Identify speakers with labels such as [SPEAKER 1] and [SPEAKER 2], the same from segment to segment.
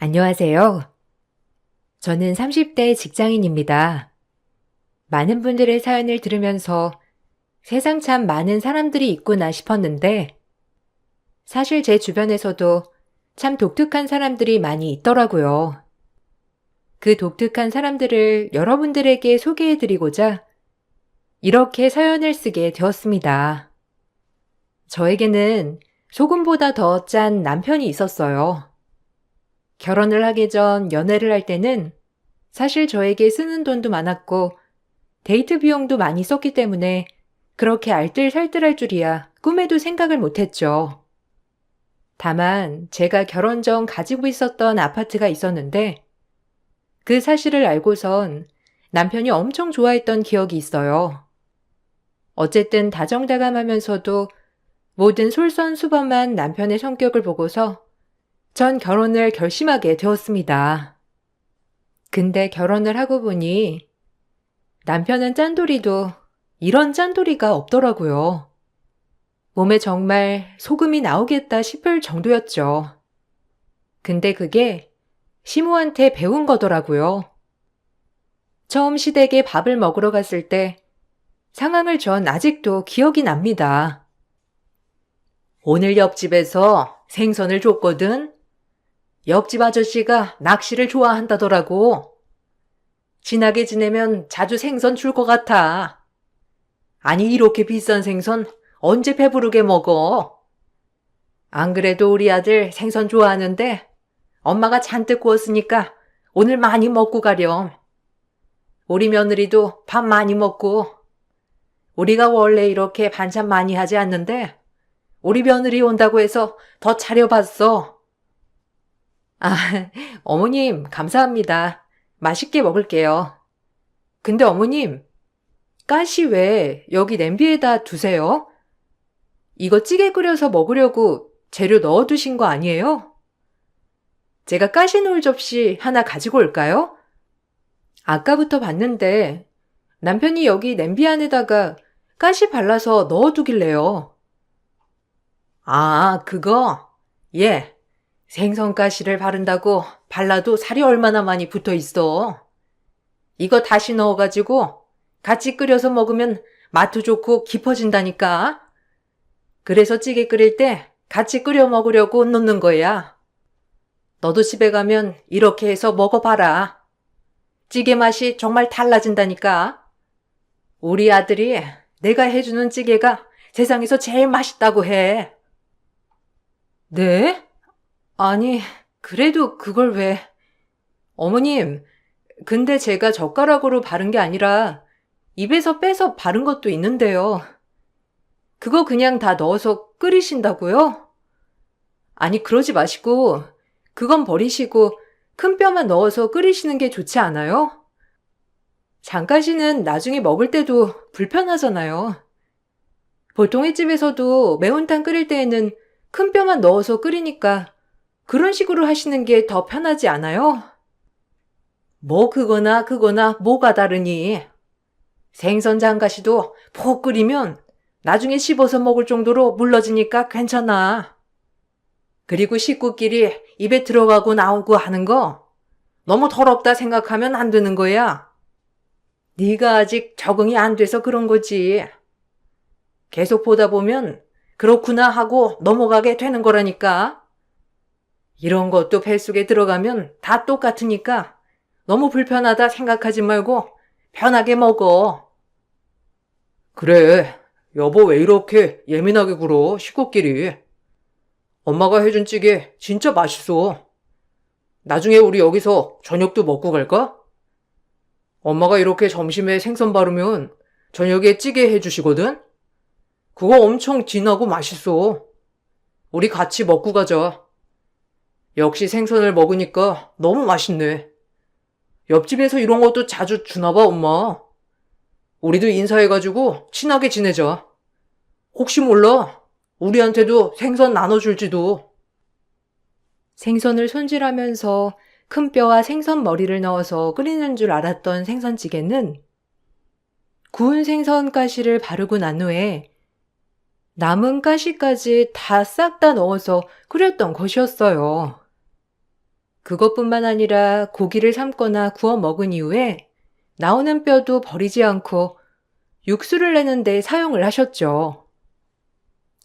[SPEAKER 1] 안녕하세요. 저는 30대 직장인입니다. 많은 분들의 사연을 들으면서 세상 참 많은 사람들이 있구나 싶었는데 사실 제 주변에서도 참 독특한 사람들이 많이 있더라고요. 그 독특한 사람들을 여러분들에게 소개해드리고자 이렇게 사연을 쓰게 되었습니다. 저에게는 소금보다 더 짠 남편이 있었어요. 결혼을 하기 전 연애를 할 때는 사실 저에게 쓰는 돈도 많았고 데이트 비용도 많이 썼기 때문에 그렇게 알뜰살뜰할 줄이야 꿈에도 생각을 못했죠. 다만 제가 결혼 전 가지고 있었던 아파트가 있었는데 그 사실을 알고선 남편이 엄청 좋아했던 기억이 있어요. 어쨌든 다정다감하면서도 모든 솔선수범한 남편의 성격을 보고서 전 결혼을 결심하게 되었습니다. 근데 결혼을 하고 보니 남편은 짠돌이도 이런 짠돌이가 없더라고요. 몸에 정말 소금이 나오겠다 싶을 정도였죠. 근데 그게 시모한테 배운 거더라고요. 처음 시댁에 밥을 먹으러 갔을 때 상황을 전 아직도 기억이 납니다. 오늘 옆집에서 생선을 줬거든. 옆집 아저씨가 낚시를 좋아한다더라고. 친하게 지내면 자주 생선 줄 것 같아. 아니, 이렇게 비싼 생선 언제 배부르게 먹어? 안 그래도 우리 아들 생선 좋아하는데 엄마가 잔뜩 구웠으니까 오늘 많이 먹고 가렴. 우리 며느리도 밥 많이 먹고. 우리가 원래 이렇게 반찬 많이 하지 않는데 우리 며느리 온다고 해서 더 차려봤어. 아, 어머님, 감사합니다. 맛있게 먹을게요. 근데 어머님, 가시 왜 여기 냄비에다 두세요? 이거 찌개 끓여서 먹으려고 재료 넣어두신 거 아니에요? 제가 가시 놓을 접시 하나 가지고 올까요? 아까부터 봤는데 남편이 여기 냄비 안에다가 가시 발라서 넣어두길래요. 아, 그거? 예. 생선가시를 바른다고 발라도 살이 얼마나 많이 붙어 있어. 이거 다시 넣어가지고 같이 끓여서 먹으면 맛도 좋고 깊어진다니까. 그래서 찌개 끓일 때 같이 끓여 먹으려고 넣는 거야. 너도 집에 가면 이렇게 해서 먹어봐라. 찌개 맛이 정말 달라진다니까. 우리 아들이 내가 해주는 찌개가 세상에서 제일 맛있다고 해. 네? 아니, 그래도 그걸 왜... 어머님, 근데 제가 젓가락으로 바른 게 아니라 입에서 빼서 바른 것도 있는데요. 그거 그냥 다 넣어서 끓이신다고요? 아니, 그러지 마시고 그건 버리시고 큰 뼈만 넣어서 끓이시는 게 좋지 않아요? 장가시는 나중에 먹을 때도 불편하잖아요. 보통 횟집에서도 매운탕 끓일 때에는 큰 뼈만 넣어서 끓이니까 그런 식으로 하시는 게 더 편하지 않아요? 뭐 그거나 뭐가 다르니? 생선 장가시도 푹 끓이면 나중에 씹어서 먹을 정도로 물러지니까 괜찮아. 그리고 식구끼리 입에 들어가고 나오고 하는 거 너무 더럽다 생각하면 안 되는 거야. 네가 아직 적응이 안 돼서 그런 거지. 계속 보다 보면 그렇구나 하고 넘어가게 되는 거라니까. 이런 것도 뱃속에 들어가면 다 똑같으니까 너무 불편하다 생각하지 말고 편하게 먹어. 그래, 여보 왜 이렇게 예민하게 굴어, 식구끼리. 엄마가 해준 찌개 진짜 맛있어. 나중에 우리 여기서 저녁도 먹고 갈까? 엄마가 이렇게 점심에 생선 바르면 저녁에 찌개 해주시거든? 그거 엄청 진하고 맛있어. 우리 같이 먹고 가자. 역시 생선을 먹으니까 너무 맛있네. 옆집에서 이런 것도 자주 주나 봐, 엄마. 우리도 인사해가지고 친하게 지내자. 혹시 몰라. 우리한테도 생선 나눠줄지도. 생선을 손질하면서 큰 뼈와 생선 머리를 넣어서 끓이는 줄 알았던 생선찌개는 구운 생선 가시를 바르고 난 후에 남은 가시까지 다 싹 다 넣어서 끓였던 것이었어요. 그것뿐만 아니라 고기를 삶거나 구워 먹은 이후에 나오는 뼈도 버리지 않고 육수를 내는 데 사용을 하셨죠.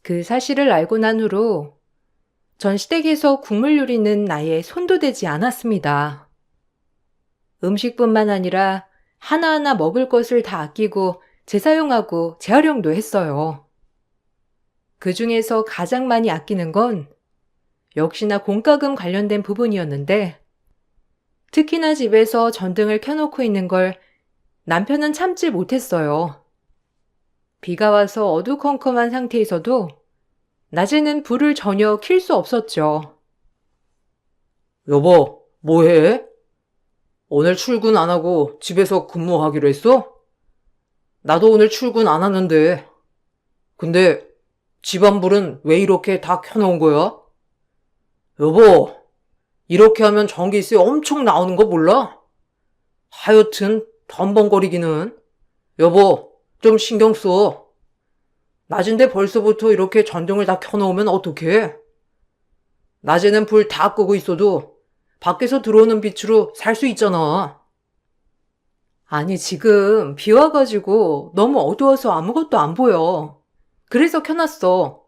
[SPEAKER 1] 그 사실을 알고 난 후로 전 시댁에서 국물 요리는 아예 손도 대지 않았습니다. 음식뿐만 아니라 하나하나 먹을 것을 다 아끼고 재사용하고 재활용도 했어요. 그 중에서 가장 많이 아끼는 건 역시나 공과금 관련된 부분이었는데, 특히나 집에서 전등을 켜놓고 있는 걸 남편은 참지 못했어요. 비가 와서 어두컴컴한 상태에서도 낮에는 불을 전혀 킬 수 없었죠.
[SPEAKER 2] 여보, 뭐해? 오늘 출근 안 하고 집에서 근무하기로 했어? 나도 오늘 출근 안 하는데. 근데 집안 불은 왜 이렇게 다 켜놓은 거야? 여보, 이렇게 하면 전기세 엄청 나오는 거 몰라? 하여튼 덤벙거리기는. 여보, 좀 신경 써. 낮인데 벌써부터 이렇게 전등을 다 켜놓으면 어떡해? 낮에는 불 다 끄고 있어도 밖에서 들어오는 빛으로 살 수 있잖아.
[SPEAKER 1] 아니, 지금 비 와가지고 너무 어두워서 아무것도 안 보여. 그래서 켜놨어.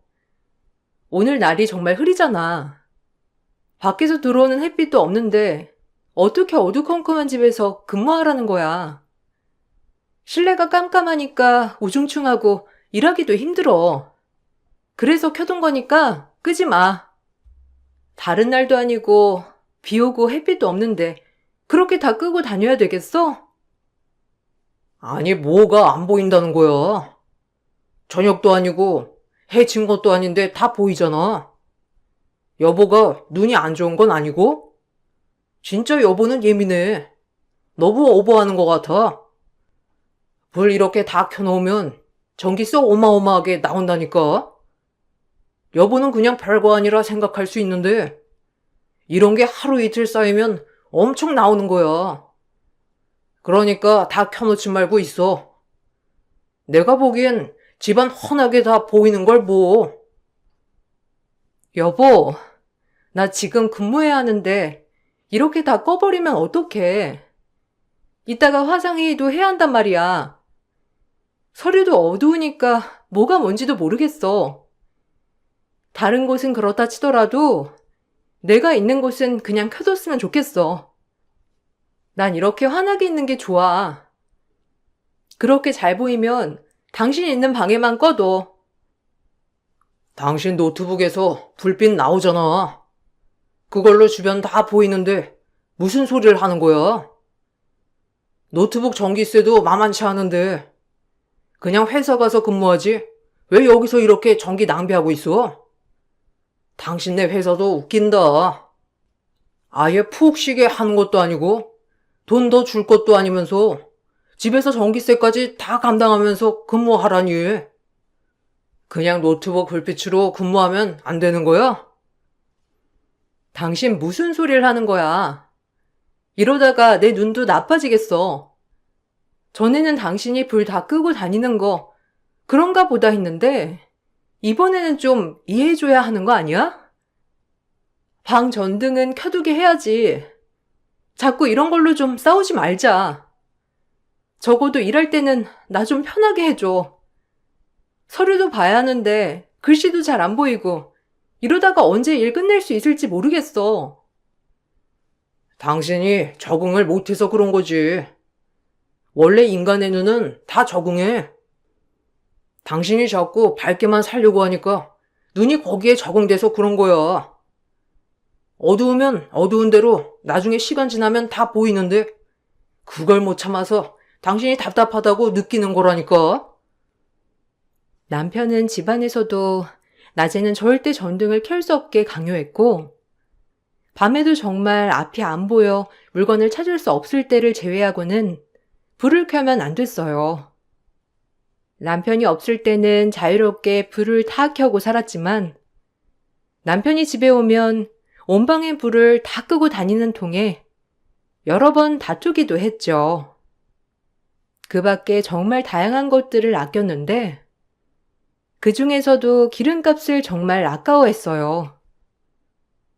[SPEAKER 1] 오늘 날이 정말 흐리잖아. 밖에서 들어오는 햇빛도 없는데 어떻게 어두컴컴한 집에서 근무하라는 거야. 실내가 깜깜하니까 우중충하고 일하기도 힘들어. 그래서 켜둔 거니까 끄지 마. 다른 날도 아니고 비 오고 햇빛도 없는데 그렇게 다 끄고 다녀야 되겠어?
[SPEAKER 2] 아니, 뭐가 안 보인다는 거야? 저녁도 아니고 해 진 것도 아닌데 다 보이잖아. 여보가 눈이 안 좋은 건 아니고? 진짜 여보는 예민해. 너무 오버하는 것 같아. 불 이렇게 다 켜놓으면 전기세 어마어마하게 나온다니까? 여보는 그냥 별거 아니라 생각할 수 있는데 이런 게 하루 이틀 쌓이면 엄청 나오는 거야. 그러니까 다 켜놓지 말고 있어. 내가 보기엔 집안 훤하게 다 보이는 걸 뭐.
[SPEAKER 1] 여보, 나 지금 근무해야 하는데 이렇게 다 꺼버리면 어떡해. 이따가 화상회의도 해야 한단 말이야. 서류도 어두우니까 뭐가 뭔지도 모르겠어. 다른 곳은 그렇다 치더라도 내가 있는 곳은 그냥 켜뒀으면 좋겠어. 난 이렇게 환하게 있는 게 좋아. 그렇게 잘 보이면 당신 있는 방에만 꺼둬.
[SPEAKER 2] 당신 노트북에서 불빛 나오잖아. 그걸로 주변 다 보이는데 무슨 소리를 하는 거야? 노트북 전기세도 만만치 않은데 그냥 회사 가서 근무하지 왜 여기서 이렇게 전기 낭비하고 있어? 당신네 회사도 웃긴다. 아예 푹 쉬게 하는 것도 아니고 돈 더 줄 것도 아니면서 집에서 전기세까지 다 감당하면서 근무하라니. 그냥 노트북 불빛으로 근무하면 안 되는 거야?
[SPEAKER 1] 당신 무슨 소리를 하는 거야? 이러다가 내 눈도 나빠지겠어. 전에는 당신이 불 다 끄고 다니는 거 그런가 보다 했는데 이번에는 좀 이해해줘야 하는 거 아니야? 방 전등은 켜두게 해야지. 자꾸 이런 걸로 좀 싸우지 말자. 적어도 일할 때는 나 좀 편하게 해줘. 서류도 봐야 하는데 글씨도 잘 안 보이고 이러다가 언제 일 끝낼 수 있을지 모르겠어.
[SPEAKER 2] 당신이 적응을 못해서 그런 거지. 원래 인간의 눈은 다 적응해. 당신이 자꾸 밝게만 살려고 하니까 눈이 거기에 적응돼서 그런 거야. 어두우면 어두운 대로 나중에 시간 지나면 다 보이는데 그걸 못 참아서 당신이 답답하다고 느끼는 거라니까.
[SPEAKER 1] 남편은 집안에서도 낮에는 절대 전등을 켤 수 없게 강요했고, 밤에도 정말 앞이 안 보여 물건을 찾을 수 없을 때를 제외하고는 불을 켜면 안 됐어요. 남편이 없을 때는 자유롭게 불을 다 켜고 살았지만, 남편이 집에 오면 온 방의 불을 다 끄고 다니는 통에 여러 번 다투기도 했죠. 그 밖에 정말 다양한 것들을 아꼈는데, 그 중에서도 기름값을 정말 아까워했어요.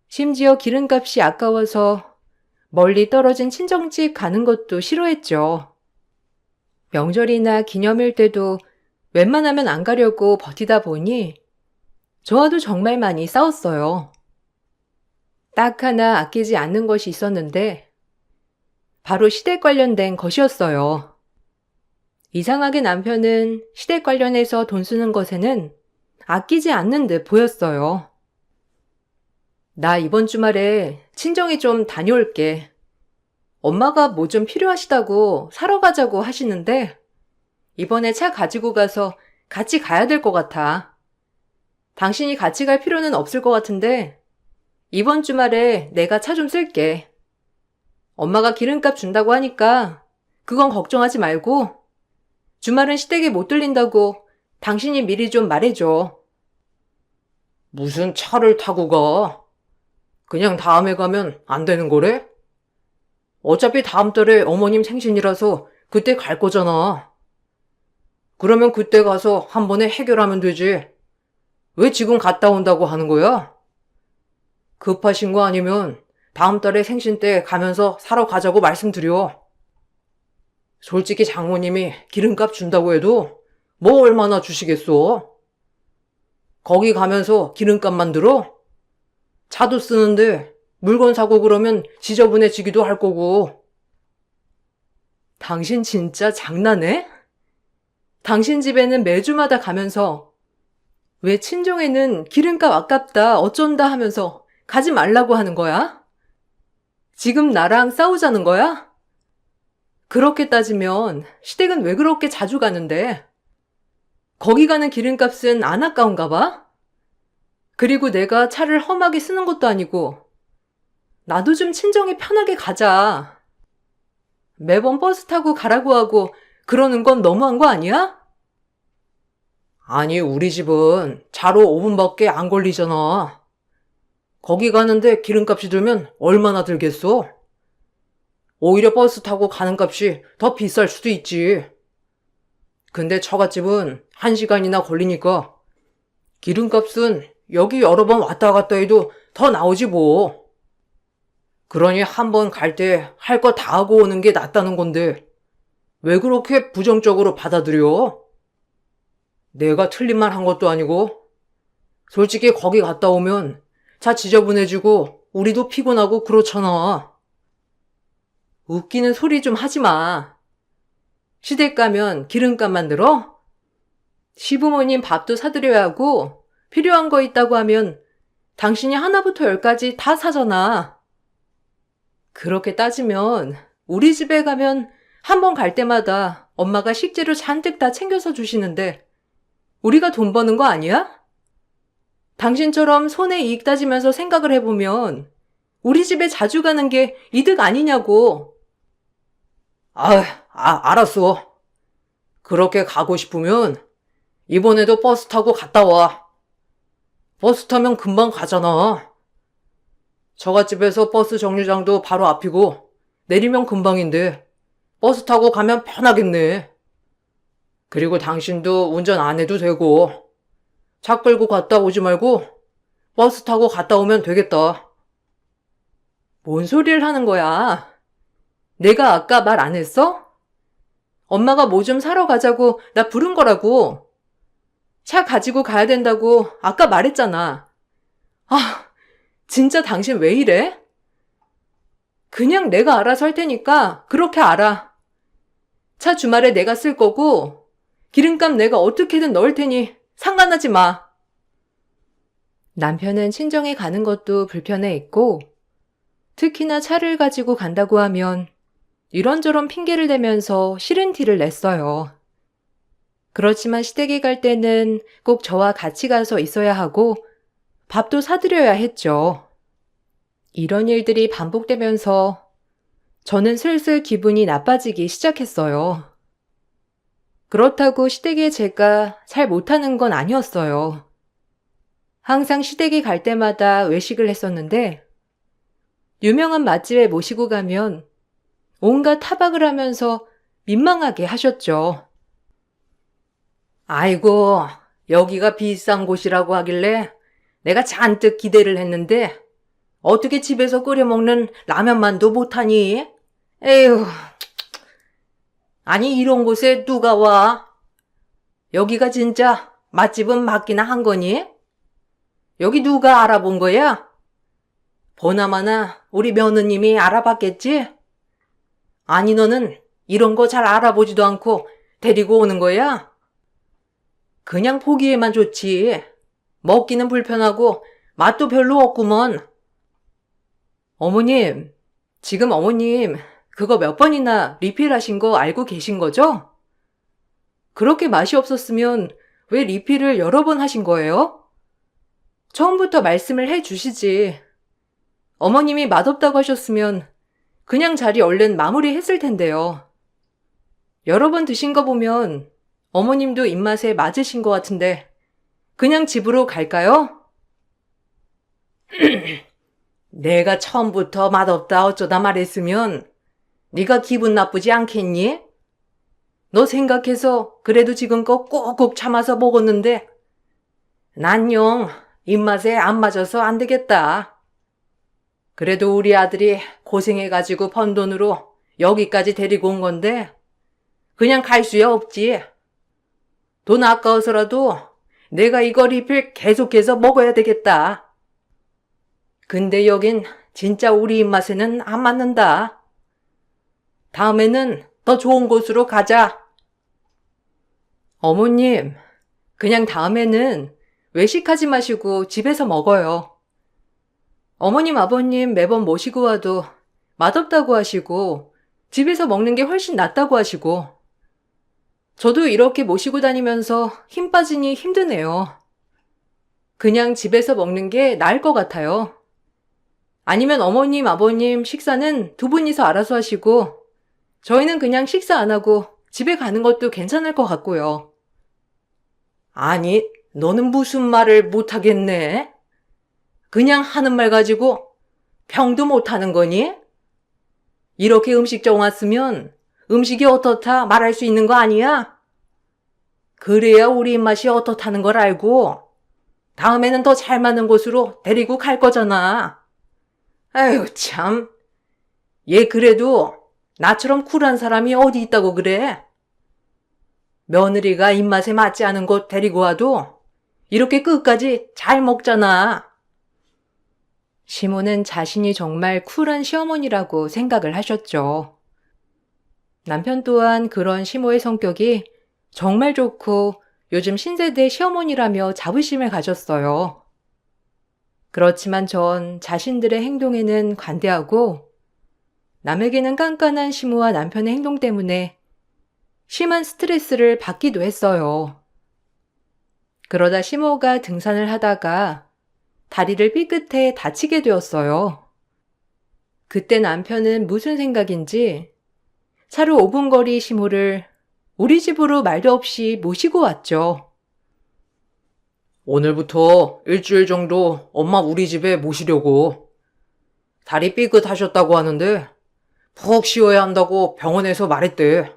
[SPEAKER 1] 심지어 기름값이 아까워서 멀리 떨어진 친정집 가는 것도 싫어했죠. 명절이나 기념일 때도 웬만하면 안 가려고 버티다 보니 저와도 정말 많이 싸웠어요. 딱 하나 아끼지 않는 것이 있었는데 바로 시댁 관련된 것이었어요. 이상하게 남편은 시댁 관련해서 돈 쓰는 것에는 아끼지 않는 듯 보였어요. 나 이번 주말에 친정에 좀 다녀올게. 엄마가 뭐 좀 필요하시다고 사러 가자고 하시는데 이번에 차 가지고 가서 같이 가야 될 것 같아. 당신이 같이 갈 필요는 없을 것 같은데 이번 주말에 내가 차 좀 쓸게. 엄마가 기름값 준다고 하니까 그건 걱정하지 말고 주말은 시댁에 못 들린다고 당신이 미리 좀 말해줘.
[SPEAKER 2] 무슨 차를 타고 가? 그냥 다음에 가면 안 되는 거래? 어차피 다음 달에 어머님 생신이라서 그때 갈 거잖아. 그러면 그때 가서 한 번에 해결하면 되지. 왜 지금 갔다 온다고 하는 거야? 급하신 거 아니면 다음 달에 생신 때 가면서 사러 가자고 말씀드려. 솔직히 장모님이 기름값 준다고 해도 뭐 얼마나 주시겠어? 거기 가면서 기름값만 들어? 차도 쓰는데 물건 사고 그러면 지저분해지기도 할 거고.
[SPEAKER 1] 당신 진짜 장난해? 당신 집에는 매주마다 가면서 왜 친정에는 기름값 아깝다 어쩐다 하면서 가지 말라고 하는 거야? 지금 나랑 싸우자는 거야? 그렇게 따지면 시댁은 왜 그렇게 자주 가는데? 거기 가는 기름값은 안 아까운가 봐? 그리고 내가 차를 험하게 쓰는 것도 아니고 나도 좀 친정에 편하게 가자. 매번 버스 타고 가라고 하고 그러는 건 너무한 거 아니야?
[SPEAKER 2] 아니, 우리 집은 차로 5분밖에 안 걸리잖아. 거기 가는데 기름값이 들면 얼마나 들겠어? 오히려 버스 타고 가는 값이 더 비쌀 수도 있지. 근데 처갓집은 1시간이나 걸리니까 기름값은 여기 여러 번 왔다 갔다 해도 더 나오지 뭐. 그러니 한 번 갈 때 할 거 다 하고 오는 게 낫다는 건데 왜 그렇게 부정적으로 받아들여? 내가 틀린 말 한 것도 아니고 솔직히 거기 갔다 오면 차 지저분해지고 우리도 피곤하고 그렇잖아.
[SPEAKER 1] 웃기는 소리 좀 하지 마. 시댁 가면 기름값만 들어? 시부모님 밥도 사드려야 하고 필요한 거 있다고 하면 당신이 하나부터 열까지 다 사잖아. 그렇게 따지면 우리 집에 가면 한 번 갈 때마다 엄마가 식재료 잔뜩 다 챙겨서 주시는데 우리가 돈 버는 거 아니야? 당신처럼 손에 이익 따지면서 생각을 해보면 우리 집에 자주 가는 게 이득 아니냐고.
[SPEAKER 2] 알았어. 그렇게 가고 싶으면 이번에도 버스 타고 갔다 와. 버스 타면 금방 가잖아. 처갓집에서 버스 정류장도 바로 앞이고 내리면 금방인데 버스 타고 가면 편하겠네. 그리고 당신도 운전 안 해도 되고 차 끌고 갔다 오지 말고 버스 타고 갔다 오면 되겠다.
[SPEAKER 1] 뭔 소리를 하는 거야? 내가 아까 말 안 했어? 엄마가 뭐 좀 사러 가자고 나 부른 거라고. 차 가지고 가야 된다고 아까 말했잖아. 아, 진짜 당신 왜 이래? 그냥 내가 알아서 할 테니까 그렇게 알아. 차 주말에 내가 쓸 거고 기름값 내가 어떻게든 넣을 테니 상관하지 마. 남편은 친정에 가는 것도 불편해했고 특히나 차를 가지고 간다고 하면 이런저런 핑계를 대면서 싫은 티를 냈어요. 그렇지만 시댁에 갈 때는 꼭 저와 같이 가서 있어야 하고 밥도 사드려야 했죠. 이런 일들이 반복되면서 저는 슬슬 기분이 나빠지기 시작했어요. 그렇다고 시댁에 제가 잘 못하는 건 아니었어요. 항상 시댁에 갈 때마다 외식을 했었는데 유명한 맛집에 모시고 가면 온갖 타박을 하면서 민망하게 하셨죠.
[SPEAKER 2] 아이고, 여기가 비싼 곳이라고 하길래 내가 잔뜩 기대를 했는데 어떻게 집에서 끓여 먹는 라면만도 못하니? 에휴, 아니 이런 곳에 누가 와? 여기가 진짜 맛집은 맞기나 한 거니? 여기 누가 알아본 거야? 보나마나 우리 며느님이 알아봤겠지? 아니 너는 이런 거 잘 알아보지도 않고 데리고 오는 거야? 그냥 보기에만 좋지. 먹기는 불편하고 맛도 별로 없구먼. 어머님, 지금 어머님 그거 몇 번이나 리필하신 거 알고 계신 거죠? 그렇게 맛이 없었으면 왜 리필을 여러 번 하신 거예요? 처음부터 말씀을 해 주시지. 어머님이 맛없다고 하셨으면 그냥 자리 얼른 마무리했을 텐데요. 여러 번 드신 거 보면 어머님도 입맛에 맞으신 것 같은데 그냥 집으로 갈까요? 내가 처음부터 맛없다 어쩌다 말했으면 네가 기분 나쁘지 않겠니? 너 생각해서 그래도 지금껏 꾹꾹 참아서 먹었는데 난용 입맛에 안 맞아서 안 되겠다. 그래도 우리 아들이 고생해가지고 번 돈으로 여기까지 데리고 온 건데 그냥 갈 수야 없지. 돈 아까워서라도 내가 이거 리필 계속해서 먹어야 되겠다. 근데 여긴 진짜 우리 입맛에는 안 맞는다. 다음에는 더 좋은 곳으로 가자. 어머님, 그냥 다음에는 외식하지 마시고 집에서 먹어요. 어머님, 아버님 매번 모시고 와도 맛없다고 하시고 집에서 먹는 게 훨씬 낫다고 하시고 저도 이렇게 모시고 다니면서 힘 빠지니 힘드네요. 그냥 집에서 먹는 게 나을 것 같아요. 아니면 어머님, 아버님 식사는 두 분이서 알아서 하시고 저희는 그냥 식사 안 하고 집에 가는 것도 괜찮을 것 같고요. 아니, 너는 무슨 말을 못하겠네? 그냥 하는 말 가지고 평도 못하는 거니? 이렇게 음식점 왔으면 음식이 어떻다 말할 수 있는 거 아니야? 그래야 우리 입맛이 어떻다는 걸 알고 다음에는 더 잘 맞는 곳으로 데리고 갈 거잖아. 아유 참. 얘 그래도 나처럼 쿨한 사람이 어디 있다고 그래? 며느리가 입맛에 맞지 않은 곳 데리고 와도 이렇게 끝까지 잘 먹잖아. 시모는 자신이 정말 쿨한 시어머니라고 생각을 하셨죠. 남편 또한 그런 시모의 성격이 정말 좋고 요즘 신세대 시어머니라며 자부심을 가졌어요. 그렇지만 전 자신들의 행동에는 관대하고 남에게는 깐깐한 시모와 남편의 행동 때문에 심한 스트레스를 받기도 했어요. 그러다 시모가 등산을 하다가 다리를 삐끗해 다치게 되었어요. 그때 남편은 무슨 생각인지 차로 5분 거리 시모를 우리 집으로 말도 없이 모시고 왔죠. 오늘부터 일주일 정도 엄마 우리 집에 모시려고. 다리 삐끗하셨다고 하는데 푹 쉬어야 한다고 병원에서 말했대.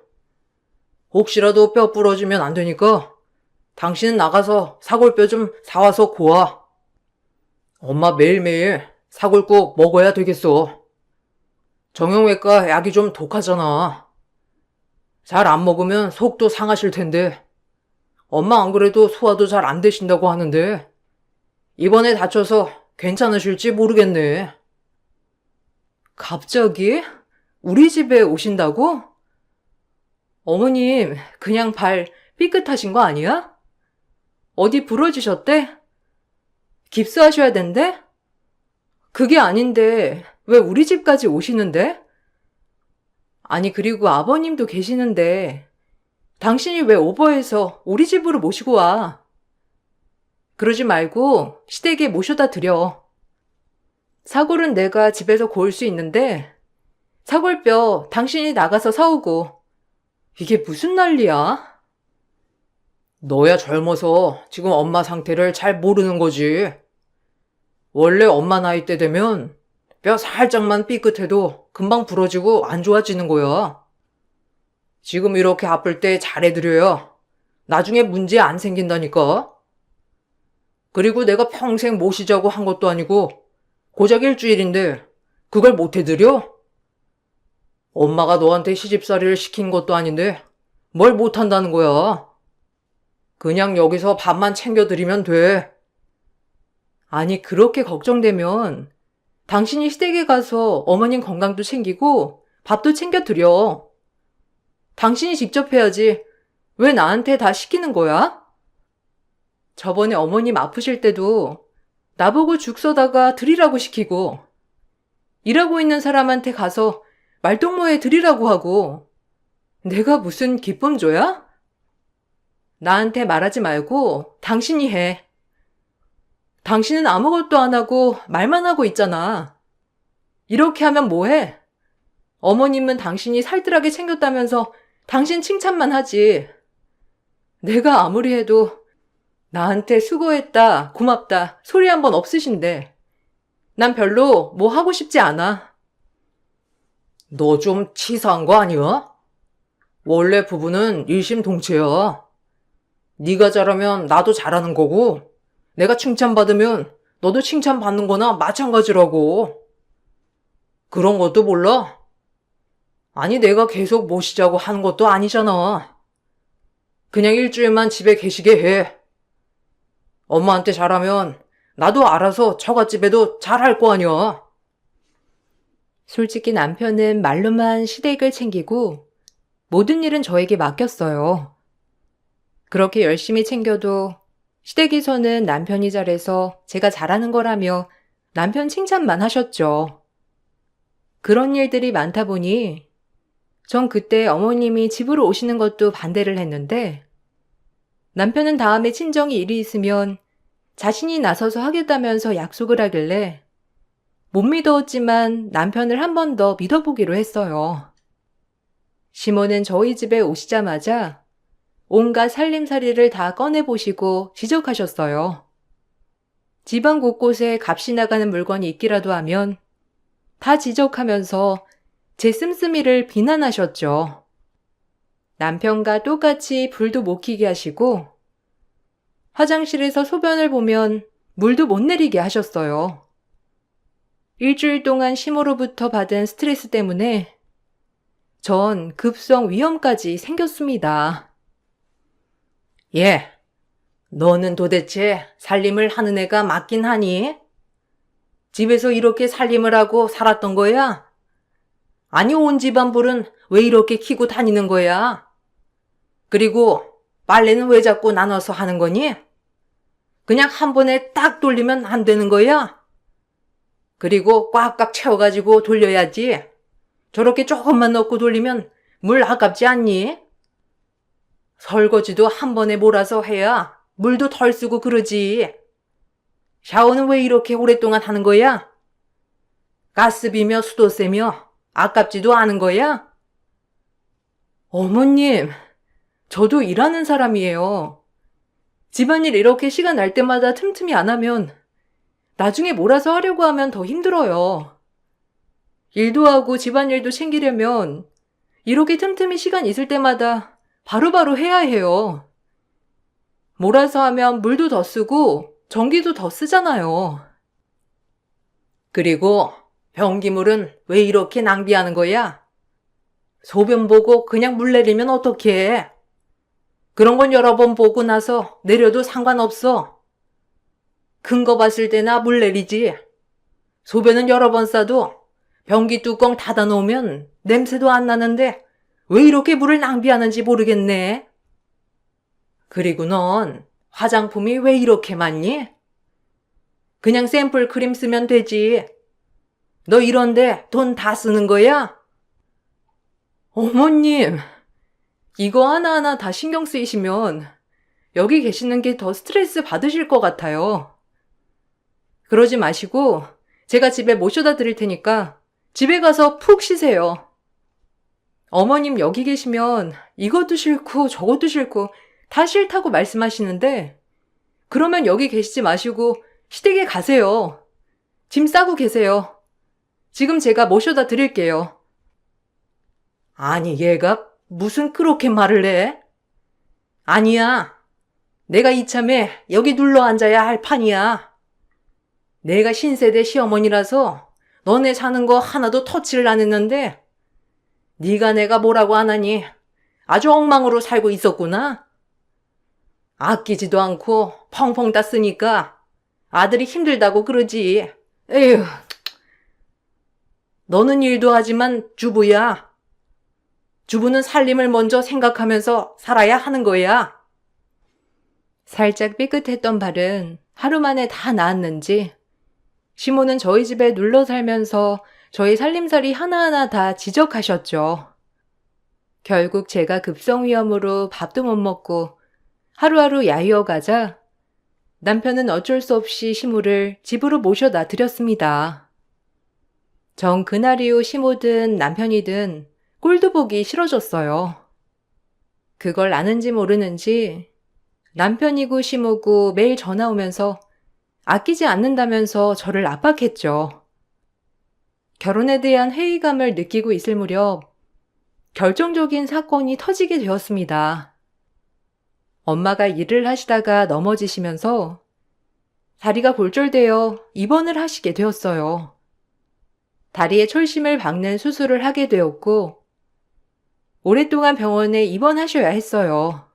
[SPEAKER 2] 혹시라도 뼈 부러지면 안 되니까 당신은 나가서 사골뼈 좀 사와서 고아. 엄마 매일매일 사골 꼭 먹어야 되겠어. 정형외과 약이 좀 독하잖아. 잘 안 먹으면 속도 상하실 텐데. 엄마 안 그래도 소화도 잘 안 되신다고 하는데 이번에 다쳐서 괜찮으실지 모르겠네. 갑자기? 우리 집에 오신다고? 어머님, 그냥 발 삐끗하신 거 아니야? 어디 부러지셨대? 깁스하셔야 된대? 그게 아닌데 왜 우리 집까지 오시는데? 아니 그리고 아버님도 계시는데 당신이 왜 오버해서 우리 집으로 모시고 와? 그러지 말고 시댁에 모셔다 드려. 사골은 내가 집에서 고을 수 있는데 사골뼈 당신이 나가서 사오고. 이게 무슨 난리야? 너야 젊어서 지금 엄마 상태를 잘 모르는 거지. 원래 엄마 나이 때 되면 뼈 살짝만 삐끗해도 금방 부러지고 안 좋아지는 거야. 지금 이렇게 아플 때 잘해드려야 나중에 문제 안 생긴다니까. 그리고 내가 평생 모시자고 한 것도 아니고 고작 일주일인데 그걸 못 해드려? 엄마가 너한테 시집살이를 시킨 것도 아닌데 뭘 못한다는 거야? 그냥 여기서 밥만 챙겨드리면 돼.
[SPEAKER 1] 아니, 그렇게 걱정되면 당신이 시댁에 가서 어머님 건강도 챙기고 밥도 챙겨드려. 당신이 직접 해야지. 왜 나한테 다 시키는 거야? 저번에 어머님 아프실 때도 나보고 죽 써다가 드리라고 시키고, 일하고 있는 사람한테 가서 말동무에 드리라고 하고, 내가 무슨 기쁨줘야? 나한테 말하지 말고 당신이 해. 당신은 아무것도 안 하고 말만 하고 있잖아. 이렇게 하면 뭐해? 어머님은 당신이 살뜰하게 챙겼다면서 당신 칭찬만 하지. 내가 아무리 해도 나한테 수고했다, 고맙다 소리 한 번 없으신데 난 별로 뭐 하고 싶지 않아.
[SPEAKER 2] 너 좀 치사한 거 아니야? 원래 부부는 일심동체야. 네가 잘하면 나도 잘하는 거고 내가 칭찬받으면 너도 칭찬받는 거나 마찬가지라고. 그런 것도 몰라? 아니 내가 계속 모시자고 하는 것도 아니잖아. 그냥 일주일만 집에 계시게 해. 엄마한테 잘하면 나도 알아서 처갓집에도 잘할 거 아니야.
[SPEAKER 1] 솔직히 남편은 말로만 시댁을 챙기고 모든 일은 저에게 맡겼어요. 그렇게 열심히 챙겨도 시댁에서는 남편이 잘해서 제가 잘하는 거라며 남편 칭찬만 하셨죠. 그런 일들이 많다 보니 전 그때 어머님이 집으로 오시는 것도 반대를 했는데 남편은 다음에 친정이 일이 있으면 자신이 나서서 하겠다면서 약속을 하길래 못 믿었지만 남편을 한 번 더 믿어보기로 했어요. 시모는 저희 집에 오시자마자 온갖 살림살이를 다 꺼내보시고 지적하셨어요. 집안 곳곳에 값이 나가는 물건이 있기라도 하면 다 지적하면서 제 씀씀이를 비난하셨죠. 남편과 똑같이 불도 못 켜게 하시고 화장실에서 소변을 보면 물도 못 내리게 하셨어요. 일주일 동안 시모로부터 받은 스트레스 때문에 전 급성 위염까지 생겼습니다.
[SPEAKER 2] 예, 너는 도대체 살림을 하는 애가 맞긴 하니? 집에서 이렇게 살림을 하고 살았던 거야? 아니 온 집안 불은 왜 이렇게 켜고 다니는 거야? 그리고 빨래는 왜 자꾸 나눠서 하는 거니? 그냥 한 번에 딱 돌리면 안 되는 거야? 그리고 꽉꽉 채워가지고 돌려야지. 저렇게 조금만 넣고 돌리면 물 아깝지 않니? 설거지도 한 번에 몰아서 해야 물도 덜 쓰고 그러지. 샤워는 왜 이렇게 오랫동안 하는 거야? 가스비며 수도세며 아깝지도 않은 거야?
[SPEAKER 1] 어머님, 저도 일하는 사람이에요. 집안일 이렇게 시간 날 때마다 틈틈이 안 하면 나중에 몰아서 하려고 하면 더 힘들어요. 일도 하고 집안일도 챙기려면 이렇게 틈틈이 시간 있을 때마다 바로바로 해야 해요. 몰아서 하면 물도 더 쓰고 전기도 더 쓰잖아요.
[SPEAKER 2] 그리고 변기물은 왜 이렇게 낭비하는 거야? 소변 보고 그냥 물 내리면 어떡해? 그런 건 여러 번 보고 나서 내려도 상관없어. 큰 거 봤을 때나 물 내리지. 소변은 여러 번 싸도 변기 뚜껑 닫아 놓으면 냄새도 안 나는데 왜 이렇게 물을 낭비하는지 모르겠네. 그리고 넌 화장품이 왜 이렇게 많니? 그냥 샘플 크림 쓰면 되지. 너 이런데 돈 다 쓰는 거야?
[SPEAKER 1] 어머님, 이거 하나하나 다 신경 쓰이시면 여기 계시는 게 더 스트레스 받으실 것 같아요. 그러지 마시고 제가 집에 모셔다 드릴 테니까 집에 가서 푹 쉬세요. 어머님 여기 계시면 이것도 싫고 저것도 싫고 다 싫다고 말씀하시는데 그러면 여기 계시지 마시고 시댁에 가세요. 짐 싸고 계세요. 지금 제가 모셔다 드릴게요.
[SPEAKER 2] 아니 얘가 무슨 그렇게 말을 해? 아니야. 내가 이참에 여기 눌러 앉아야 할 판이야.
[SPEAKER 1] 내가 신세대 시어머니라서 너네 사는 거 하나도 터치를 안 했는데 네가 내가 뭐라고 안 하니 아주 엉망으로 살고 있었구나. 아끼지도 않고 펑펑 다 쓰니까 아들이 힘들다고 그러지. 에휴, 너는 일도 하지만 주부야. 주부는 살림을 먼저 생각하면서 살아야 하는 거야. 살짝 삐끗했던 발은 하루 만에 다 나았는지 시모는 저희 집에 눌러 살면서 저희 살림살이 하나하나 다 지적하셨죠. 결국 제가 급성위험으로 밥도 못 먹고 하루하루 야위어 가자 남편은 어쩔 수 없이 시모를 집으로 모셔다 드렸습니다. 전 그날 이후 시모든 남편이든 꼴도 보기 싫어졌어요. 그걸 아는지 모르는지 남편이고 시모고 매일 전화 오면서 아끼지 않는다면서 저를 압박했죠. 결혼에 대한 회의감을 느끼고 있을 무렵 결정적인 사건이 터지게 되었습니다. 엄마가 일을 하시다가 넘어지시면서 다리가 골절되어 입원을 하시게 되었어요. 다리에 철심을 박는 수술을 하게 되었고 오랫동안 병원에 입원하셔야 했어요.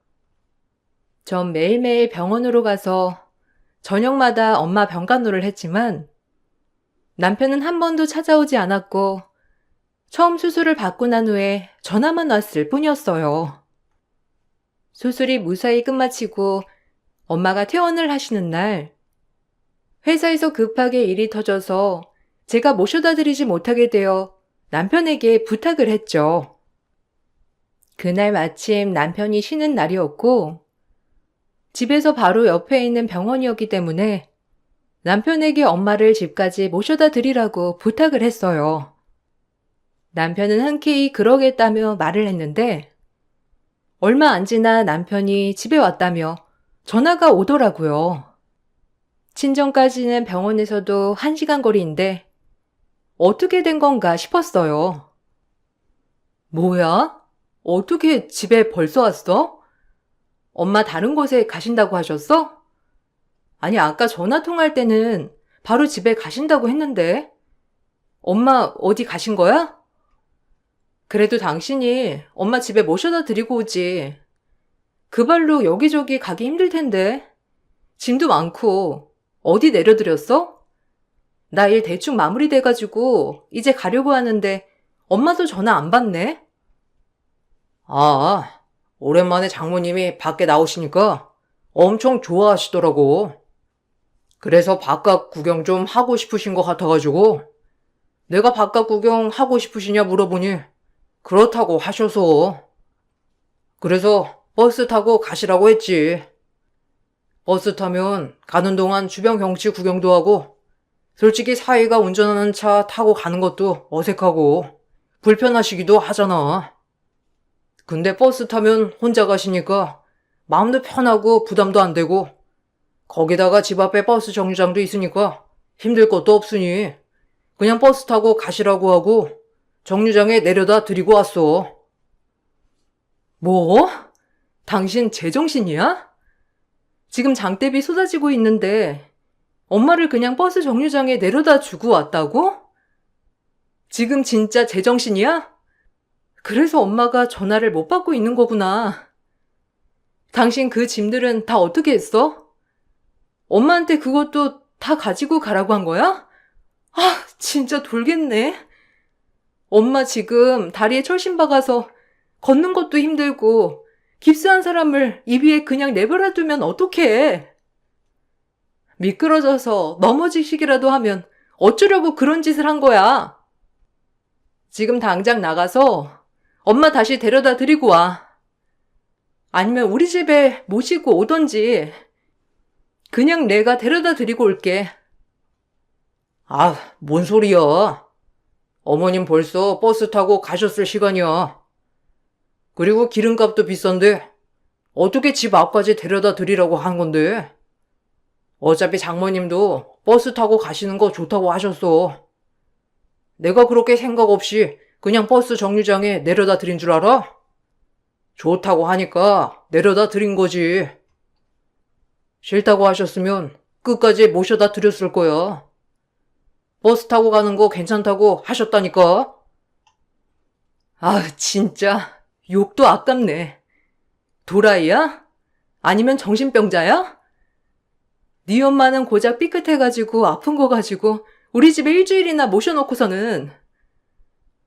[SPEAKER 1] 전 매일매일 병원으로 가서 저녁마다 엄마 병간호를 했지만 남편은 한 번도 찾아오지 않았고 처음 수술을 받고 난 후에 전화만 왔을 뿐이었어요. 수술이 무사히 끝마치고 엄마가 퇴원을 하시는 날 회사에서 급하게 일이 터져서 제가 모셔다 드리지 못하게 되어 남편에게 부탁을 했죠. 그날 마침 남편이 쉬는 날이었고 집에서 바로 옆에 있는 병원이었기 때문에 남편에게 엄마를 집까지 모셔다 드리라고 부탁을 했어요. 남편은 흔쾌히 그러겠다며 말을 했는데 얼마 안 지나 남편이 집에 왔다며 전화가 오더라고요. 친정까지는 병원에서도 1시간 거리인데 어떻게 된 건가 싶었어요. 뭐야? 어떻게 집에 벌써 왔어? 엄마 다른 곳에 가신다고 하셨어? 아니, 아까 전화 통화할 때는 바로 집에 가신다고 했는데. 엄마 어디 가신 거야? 그래도 당신이 엄마 집에 모셔다 드리고 오지. 그 발로 여기저기 가기 힘들 텐데. 짐도 많고 어디 내려드렸어? 나 일 대충 마무리돼가지고 이제 가려고 하는데 엄마도 전화 안 받네?
[SPEAKER 2] 아, 오랜만에 장모님이 밖에 나오시니까 엄청 좋아하시더라고. 그래서 바깥 구경 좀 하고 싶으신 것 같아가지고 내가 바깥 구경 하고 싶으시냐 물어보니 그렇다고 하셔서. 그래서 버스 타고 가시라고 했지. 버스 타면 가는 동안 주변 경치 구경도 하고 솔직히 사이가 운전하는 차 타고 가는 것도 어색하고 불편하시기도 하잖아. 근데 버스 타면 혼자 가시니까 마음도 편하고 부담도 안 되고 거기다가 집 앞에 버스 정류장도 있으니까 힘들 것도 없으니 그냥 버스 타고 가시라고 하고 정류장에 내려다 드리고 왔어.
[SPEAKER 1] 뭐? 당신 제정신이야? 지금 장대비 쏟아지고 있는데 엄마를 그냥 버스 정류장에 내려다 주고 왔다고? 지금 진짜 제정신이야? 그래서 엄마가 전화를 못 받고 있는 거구나. 당신 그 짐들은 다 어떻게 했어? 엄마한테 그것도 다 가지고 가라고 한 거야? 아, 진짜 돌겠네. 엄마 지금 다리에 철심 박아서 걷는 것도 힘들고 깁스한 사람을 이 위에 그냥 내버려 두면 어떡해. 미끄러져서 넘어지시기라도 하면 어쩌려고 그런 짓을 한 거야. 지금 당장 나가서 엄마 다시 데려다 드리고 와. 아니면 우리 집에 모시고 오던지 그냥 내가 데려다 드리고 올게.
[SPEAKER 2] 아, 뭔 소리야. 어머님 벌써 버스 타고 가셨을 시간이야. 그리고 기름값도 비싼데 어떻게 집 앞까지 데려다 드리라고 한 건데. 어차피 장모님도 버스 타고 가시는 거 좋다고 하셨어. 내가 그렇게 생각 없이 그냥 버스 정류장에 내려다 드린 줄 알아? 좋다고 하니까 내려다 드린 거지. 싫다고 하셨으면 끝까지 모셔다 드렸을 거야. 버스 타고 가는 거 괜찮다고 하셨다니까.
[SPEAKER 1] 아, 진짜 욕도 아깝네. 도라이야? 아니면 정신병자야? 네 엄마는 고작 삐끗해가지고 아픈 거 가지고 우리 집에 일주일이나 모셔놓고서는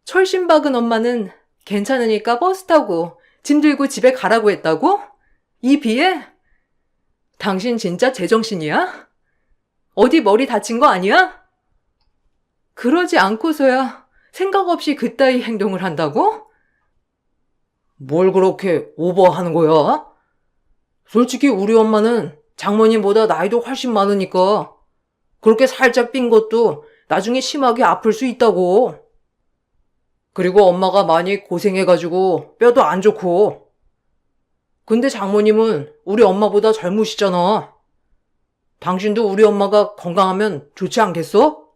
[SPEAKER 1] 철심 박은 엄마는 괜찮으니까 버스 타고 짐 들고 집에 가라고 했다고? 이 비에? 당신 진짜 제정신이야? 어디 머리 다친 거 아니야? 그러지 않고서야 생각 없이 그따위 행동을 한다고?
[SPEAKER 2] 뭘 그렇게 오버하는 거야? 솔직히 우리 엄마는 장모님보다 나이도 훨씬 많으니까 그렇게 살짝 삔 것도 나중에 심하게 아플 수 있다고. 그리고 엄마가 많이 고생해가지고 뼈도 안 좋고. 근데 장모님은 우리 엄마보다 젊으시잖아. 당신도 우리 엄마가 건강하면 좋지 않겠어?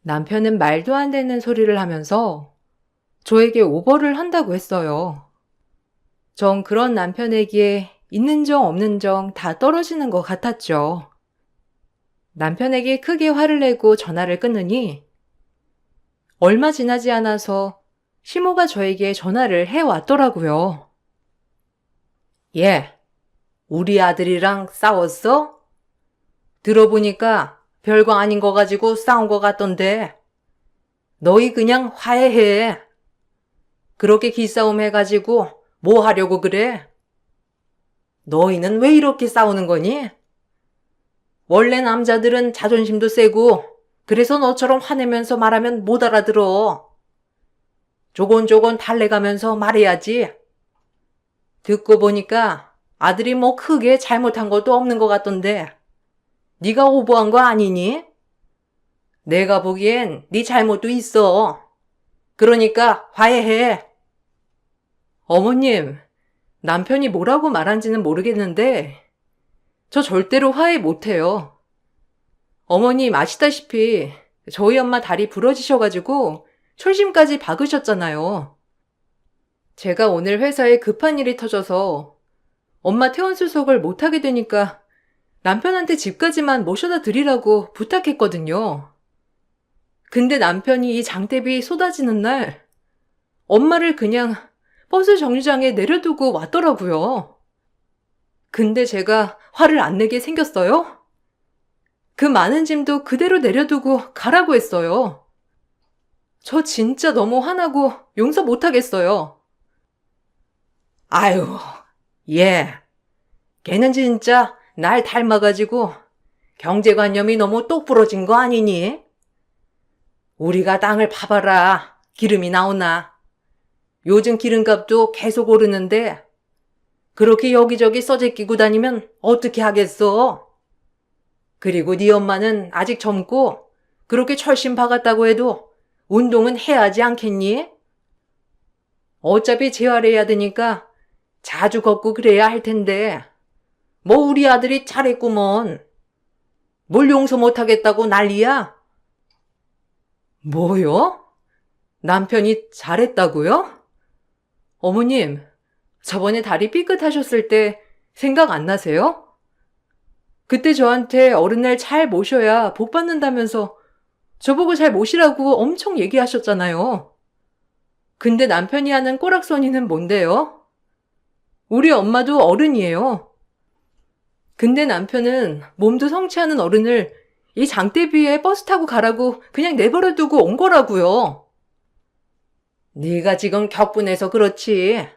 [SPEAKER 1] 남편은 말도 안 되는 소리를 하면서 저에게 오버를 한다고 했어요. 전 그런 남편에게 있는 정 없는 정 다 떨어지는 것 같았죠. 남편에게 크게 화를 내고 전화를 끊으니 얼마 지나지 않아서 시모가 저에게 전화를 해왔더라고요.
[SPEAKER 2] 예, 우리 아들이랑 싸웠어? 들어보니까 별거 아닌 거 가지고 싸운 거 같던데. 너희 그냥 화해해. 그렇게 기싸움 해가지고 뭐 하려고 그래? 너희는 왜 이렇게 싸우는 거니? 원래 남자들은 자존심도 세고 그래서 너처럼 화내면서 말하면 못 알아들어. 조곤조곤 달래가면서 말해야지. 듣고 보니까 아들이 뭐 크게 잘못한 것도 없는 것 같던데 네가 오버한 거 아니니? 내가 보기엔 네 잘못도 있어. 그러니까 화해해.
[SPEAKER 1] 어머님, 남편이 뭐라고 말한지는 모르겠는데 저 절대로 화해 못해요. 어머님 아시다시피 저희 엄마 다리 부러지셔가지고 철심까지 박으셨잖아요. 제가 오늘 회사에 급한 일이 터져서 엄마 퇴원 수속을 못하게 되니까 남편한테 집까지만 모셔다 드리라고 부탁했거든요. 근데 남편이 이 장대비 쏟아지는 날 엄마를 그냥 버스 정류장에 내려두고 왔더라고요. 근데 제가 화를 안 내게 생겼어요? 그 많은 짐도 그대로 내려두고 가라고 했어요. 저 진짜 너무 화나고 용서 못하겠어요.
[SPEAKER 2] 아유, 예. 걔는 진짜 날 닮아가지고 경제관념이 너무 똑부러진 거 아니니? 우리가 땅을 파봐라. 기름이 나오나. 요즘 기름값도 계속 오르는데 그렇게 여기저기 써재 끼고 다니면 어떻게 하겠어? 그리고 네 엄마는 아직 젊고 그렇게 철심 박았다고 해도 운동은 해야 하지 않겠니? 어차피 재활해야 되니까 자주 걷고 그래야 할 텐데 뭐 우리 아들이 잘했구먼. 뭘 용서 못하겠다고 난리야?
[SPEAKER 1] 뭐요? 남편이 잘했다고요? 어머님, 저번에 다리 삐끗하셨을 때 생각 안 나세요? 그때 저한테 어른날 잘 모셔야 복 받는다면서 저보고 잘 모시라고 엄청 얘기하셨잖아요. 근데 남편이 하는 꼬락서니는 뭔데요? 우리 엄마도 어른이에요. 근데 남편은 몸도 성취하는 어른을 이 장대비에 버스 타고 가라고 그냥 내버려 두고 온 거라고요.
[SPEAKER 2] 네가 지금 격분해서 그렇지.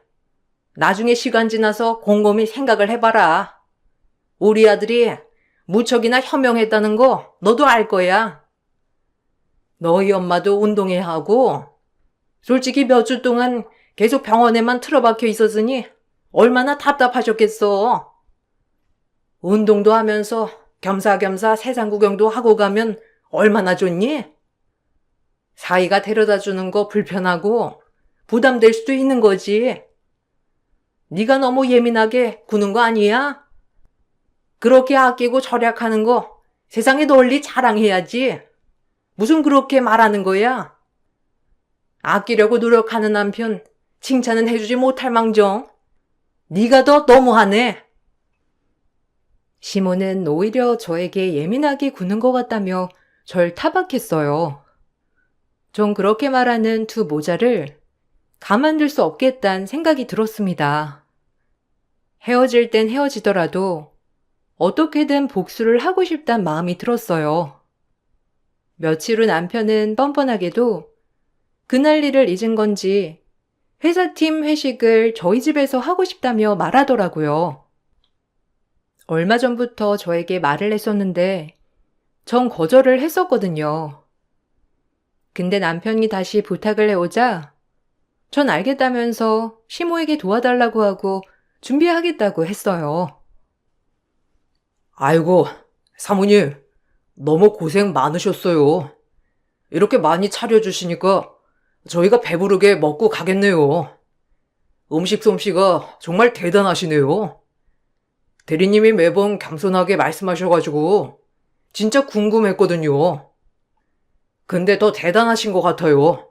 [SPEAKER 2] 나중에 시간 지나서 곰곰이 생각을 해봐라. 우리 아들이 무척이나 현명했다는 거 너도 알 거야. 너희 엄마도 운동해야 하고 솔직히 몇 주 동안 계속 병원에만 틀어박혀 있었으니 얼마나 답답하셨겠어. 운동도 하면서 겸사겸사 세상 구경도 하고 가면 얼마나 좋니? 사이가 데려다 주는 거 불편하고 부담될 수도 있는 거지. 네가 너무 예민하게 구는 거 아니야? 그렇게 아끼고 절약하는 거 세상에 널리 자랑해야지. 무슨 그렇게 말하는 거야? 아끼려고 노력하는 남편 칭찬은 해주지 못할 망정. 네가 더 너무하네.
[SPEAKER 1] 시모는 오히려 저에게 예민하게 구는 것 같다며 절 타박했어요. 전 그렇게 말하는 두 모자를 가만둘 수 없겠다는 생각이 들었습니다. 헤어질 땐 헤어지더라도 어떻게든 복수를 하고 싶단 마음이 들었어요. 며칠 후 남편은 뻔뻔하게도 그날 일을 잊은 건지 회사팀 회식을 저희 집에서 하고 싶다며 말하더라고요. 얼마 전부터 저에게 말을 했었는데 전 거절을 했었거든요. 근데 남편이 다시 부탁을 해오자 전 알겠다면서 시모에게 도와달라고 하고 준비하겠다고 했어요.
[SPEAKER 2] 아이고, 사모님, 너무 고생 많으셨어요. 이렇게 많이 차려주시니까 저희가 배부르게 먹고 가겠네요. 음식 솜씨가 정말 대단하시네요. 대리님이 매번 겸손하게 말씀하셔가지고 진짜 궁금했거든요. 근데 더 대단하신 것 같아요.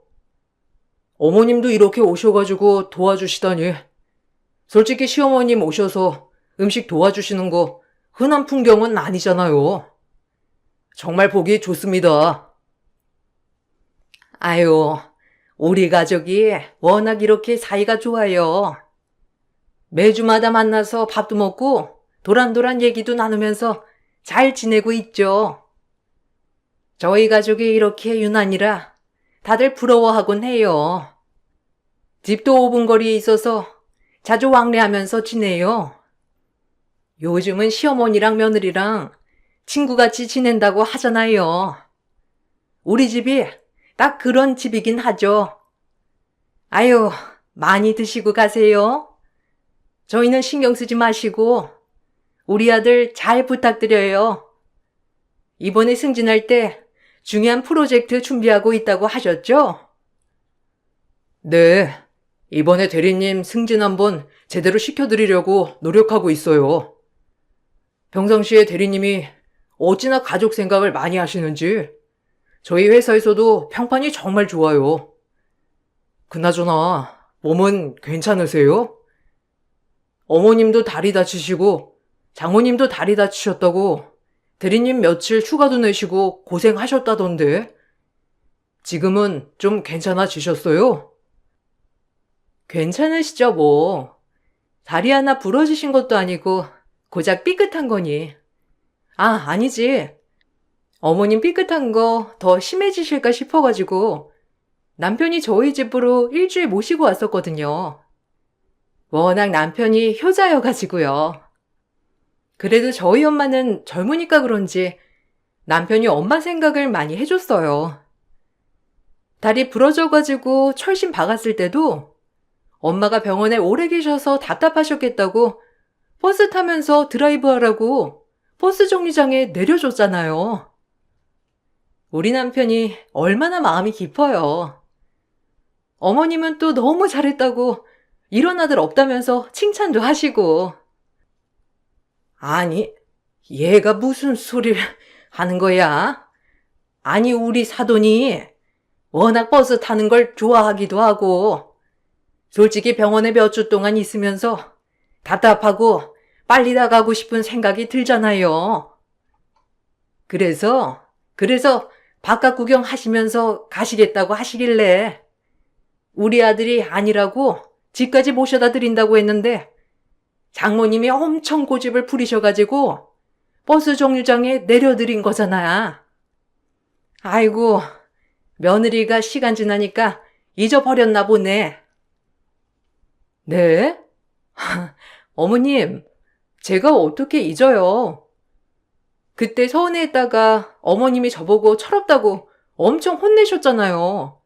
[SPEAKER 2] 어머님도 이렇게 오셔가지고 도와주시다니. 솔직히 시어머님 오셔서 음식 도와주시는 거 흔한 풍경은 아니잖아요. 정말 보기 좋습니다. 아유, 우리 가족이 워낙 이렇게 사이가 좋아요. 매주마다 만나서 밥도 먹고 도란도란 얘기도 나누면서 잘 지내고 있죠. 저희 가족이 이렇게 유난이라 다들 부러워하곤 해요. 집도 5분 거리에 있어서 자주 왕래하면서 지내요. 요즘은 시어머니랑 며느리랑 친구같이 지낸다고 하잖아요. 우리 집이 딱 그런 집이긴 하죠. 아유, 많이 드시고 가세요. 저희는 신경 쓰지 마시고 우리 아들 잘 부탁드려요. 이번에 승진할 때 중요한 프로젝트 준비하고 있다고 하셨죠? 네, 이번에 대리님 승진 한번 제대로 시켜드리려고 노력하고 있어요. 평상시에 대리님이 어찌나 가족 생각을 많이 하시는지 저희 회사에서도 평판이 정말 좋아요. 그나저나 몸은 괜찮으세요? 어머님도 다리 다치시고 장모님도 다리 다치셨다고 대리님 며칠 휴가도 내시고 고생하셨다던데 지금은 좀 괜찮아지셨어요? 괜찮으시죠 뭐. 다리 하나 부러지신 것도 아니고 고작 삐끗한 거니. 아, 아니지. 어머님 삐끗한 거 더 심해지실까 싶어가지고 남편이 저희 집으로 일주일 모시고 왔었거든요. 워낙 남편이 효자여가지고요. 그래도 저희 엄마는 젊으니까 그런지 남편이 엄마 생각을 많이 해줬어요. 다리 부러져가지고 철심 박았을 때도 엄마가 병원에 오래 계셔서 답답하셨겠다고 버스 타면서 드라이브 하라고 버스 정류장에 내려줬잖아요. 우리 남편이 얼마나 마음이 깊어요. 어머님은 또 너무 잘했다고 이런 아들 없다면서 칭찬도 하시고. 아니, 얘가 무슨 소리를 하는 거야? 아니, 우리 사돈이 워낙 버스 타는 걸 좋아하기도 하고, 솔직히 병원에 몇 주 동안 있으면서 답답하고 빨리 나가고 싶은 생각이 들잖아요. 그래서 바깥 구경 하시면서 가시겠다고 하시길래 우리 아들이 아니라고 집까지 모셔다 드린다고 했는데 장모님이 엄청 고집을 부리셔가지고 버스 정류장에 내려드린 거잖아. 아이고, 며느리가 시간 지나니까 잊어버렸나 보네. 네? 어머님, 제가 어떻게 잊어요? 그때 서운해했다가 어머님이 저보고 철없다고 엄청 혼내셨잖아요.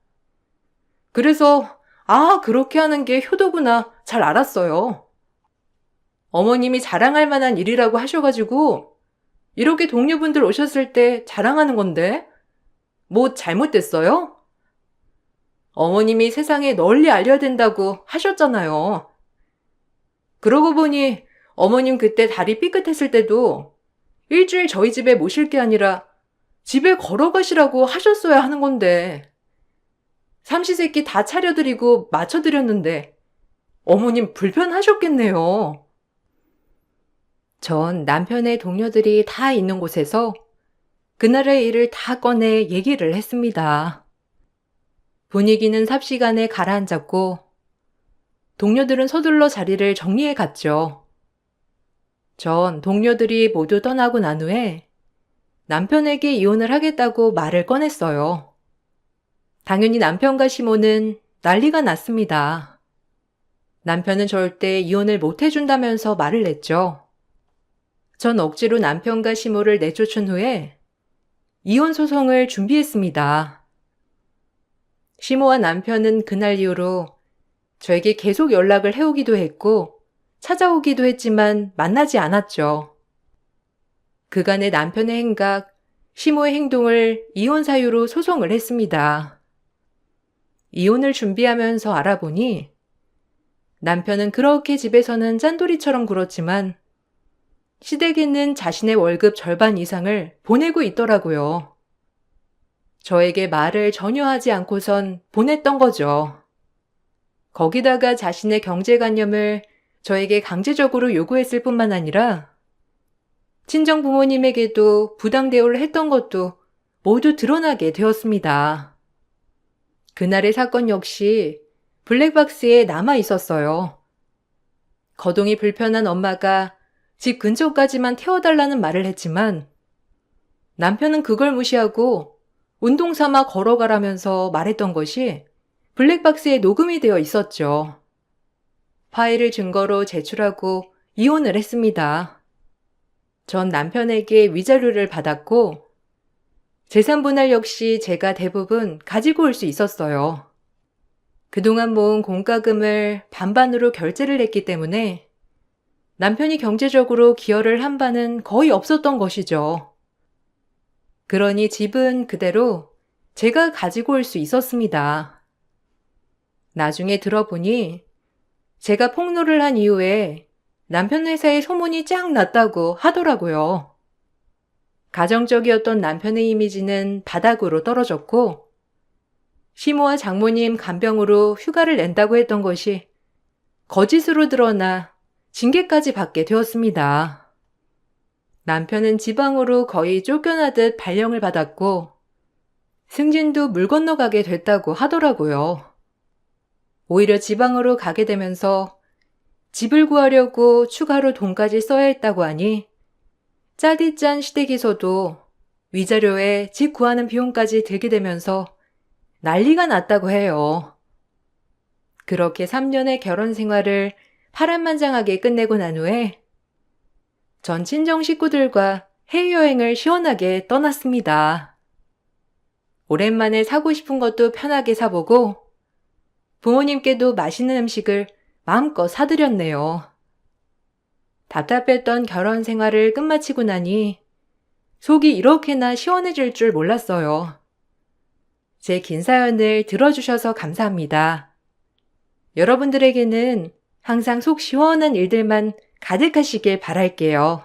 [SPEAKER 2] 그래서 그렇게 하는 게 효도구나 잘 알았어요. 어머님이 자랑할 만한 일이라고 하셔가지고 이렇게 동료분들 오셨을 때 자랑하는 건데 뭐 잘못됐어요? 어머님이 세상에 널리 알려야 된다고 하셨잖아요. 그러고 보니 어머님 그때 다리 삐끗했을 때도 일주일 저희 집에 모실 게 아니라 집에 걸어가시라고 하셨어야 하는 건데 삼시세끼 다 차려드리고 맞춰드렸는데 어머님 불편하셨겠네요. 전 남편의 동료들이 다 있는 곳에서
[SPEAKER 1] 그날의 일을 다 꺼내 얘기를 했습니다. 분위기는 삽시간에 가라앉았고 동료들은 서둘러 자리를 정리해 갔죠. 전 동료들이 모두 떠나고 난 후에 남편에게 이혼을 하겠다고 말을 꺼냈어요. 당연히 남편과 시모는 난리가 났습니다. 남편은 절대 이혼을 못 해준다면서 말을 냈죠. 전 억지로 남편과 시모를 내쫓은 후에 이혼 소송을 준비했습니다. 시모와 남편은 그날 이후로 저에게 계속 연락을 해오기도 했고 찾아오기도 했지만 만나지 않았죠. 그간의 남편의 행각, 시모의 행동을 이혼 사유로 소송을 했습니다. 이혼을 준비하면서 알아보니 남편은 그렇게 집에서는 짠돌이처럼 굴었지만 시댁에는 자신의 월급 절반 이상을 보내고 있더라고요. 저에게 말을 전혀 하지 않고선 보냈던 거죠. 거기다가 자신의 경제관념을 저에게 강제적으로 요구했을 뿐만 아니라 친정 부모님에게도 부당 대우를 했던 것도 모두 드러나게 되었습니다. 그날의 사건 역시 블랙박스에 남아 있었어요. 거동이 불편한 엄마가 집 근처까지만 태워달라는 말을 했지만 남편은 그걸 무시하고 운동 삼아 걸어가라면서 말했던 것이 블랙박스에 녹음이 되어 있었죠. 파일을 증거로 제출하고 이혼을 했습니다. 전 남편에게 위자료를 받았고 재산 분할 역시 제가 대부분 가지고 올 수 있었어요. 그동안 모은 공과금을 반반으로 결제를 했기 때문에 남편이 경제적으로 기여를 한 바는 거의 없었던 것이죠. 그러니 집은 그대로 제가 가지고 올 수 있었습니다. 나중에 들어보니 제가 폭로를 한 이후에 남편 회사에 소문이 쫙 났다고 하더라고요. 가정적이었던 남편의 이미지는 바닥으로 떨어졌고 시모와 장모님 간병으로 휴가를 낸다고 했던 것이 거짓으로 드러나 징계까지 받게 되었습니다. 남편은 지방으로 거의 쫓겨나듯 발령을 받았고 승진도 물 건너가게 됐다고 하더라고요. 오히려 지방으로 가게 되면서 집을 구하려고 추가로 돈까지 써야 했다고 하니 짜디짠 시댁에서도 위자료에 집 구하는 비용까지 들게 되면서 난리가 났다고 해요. 그렇게 3년의 결혼 생활을 파란만장하게 끝내고 난 후에 전 친정 식구들과 해외여행을 시원하게 떠났습니다. 오랜만에 사고 싶은 것도 편하게 사보고 부모님께도 맛있는 음식을 마음껏 사드렸네요. 답답했던 결혼 생활을 끝마치고 나니 속이 이렇게나 시원해질 줄 몰랐어요. 제 긴 사연을 들어주셔서 감사합니다. 여러분들에게는 항상 속 시원한 일들만 가득하시길 바랄게요.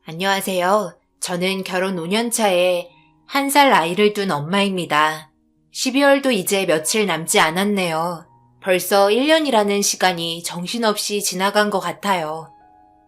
[SPEAKER 3] 안녕하세요. 저는 결혼 5년 차에 1살 아이를 둔 엄마입니다. 12월도 이제 며칠 남지 않았네요. 벌써 1년이라는 시간이 정신없이 지나간 것 같아요.